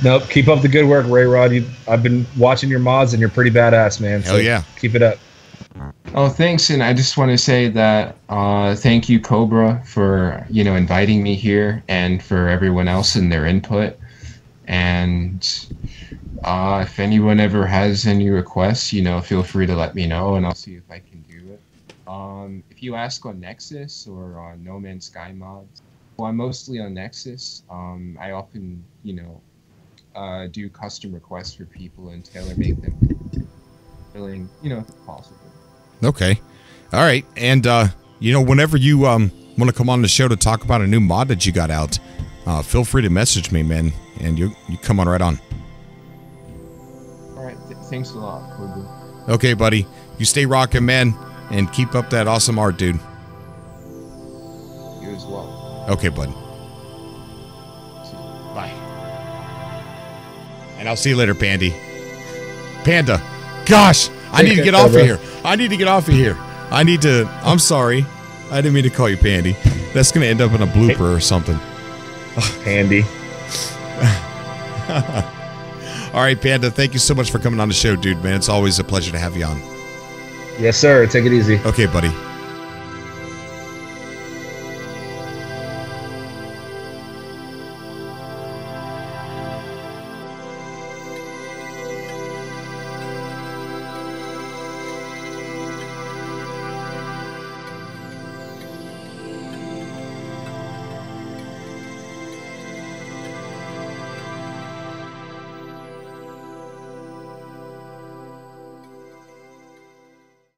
Nope. Keep up the good work, RayRod. I've been watching your mods, and you're pretty badass, man. Hell yeah. Keep it up. Oh, thanks. And I just want to say that thank you, Cobra, for, inviting me here, and for everyone else and their input. And if anyone ever has any requests, feel free to let me know, and I'll see if I can do it. If you ask on Nexus or on No Man's Sky mods, well, I'm mostly on Nexus. I often, do custom requests for people and tailor-make them, filling, if possible. Okay. All right. And, whenever you want to come on the show to talk about a new mod that you got out, feel free to message me, man, and you come on right on. All right. Thanks a lot, Kobu. Okay, buddy. You stay rocking, man, and keep up that awesome art, dude. You as well. Okay, bud. Bye. And I'll see you later, Pandy. Panda. Gosh, I need to get off of here. I need to get off of here. I need to. I'm sorry. I didn't mean to call you Pandy. That's going to end up in a blooper or something. Pandy. All right, Panda. Thank you so much for coming on the show, dude, man. It's always a pleasure to have you on. Yes, sir. Take it easy. Okay, buddy.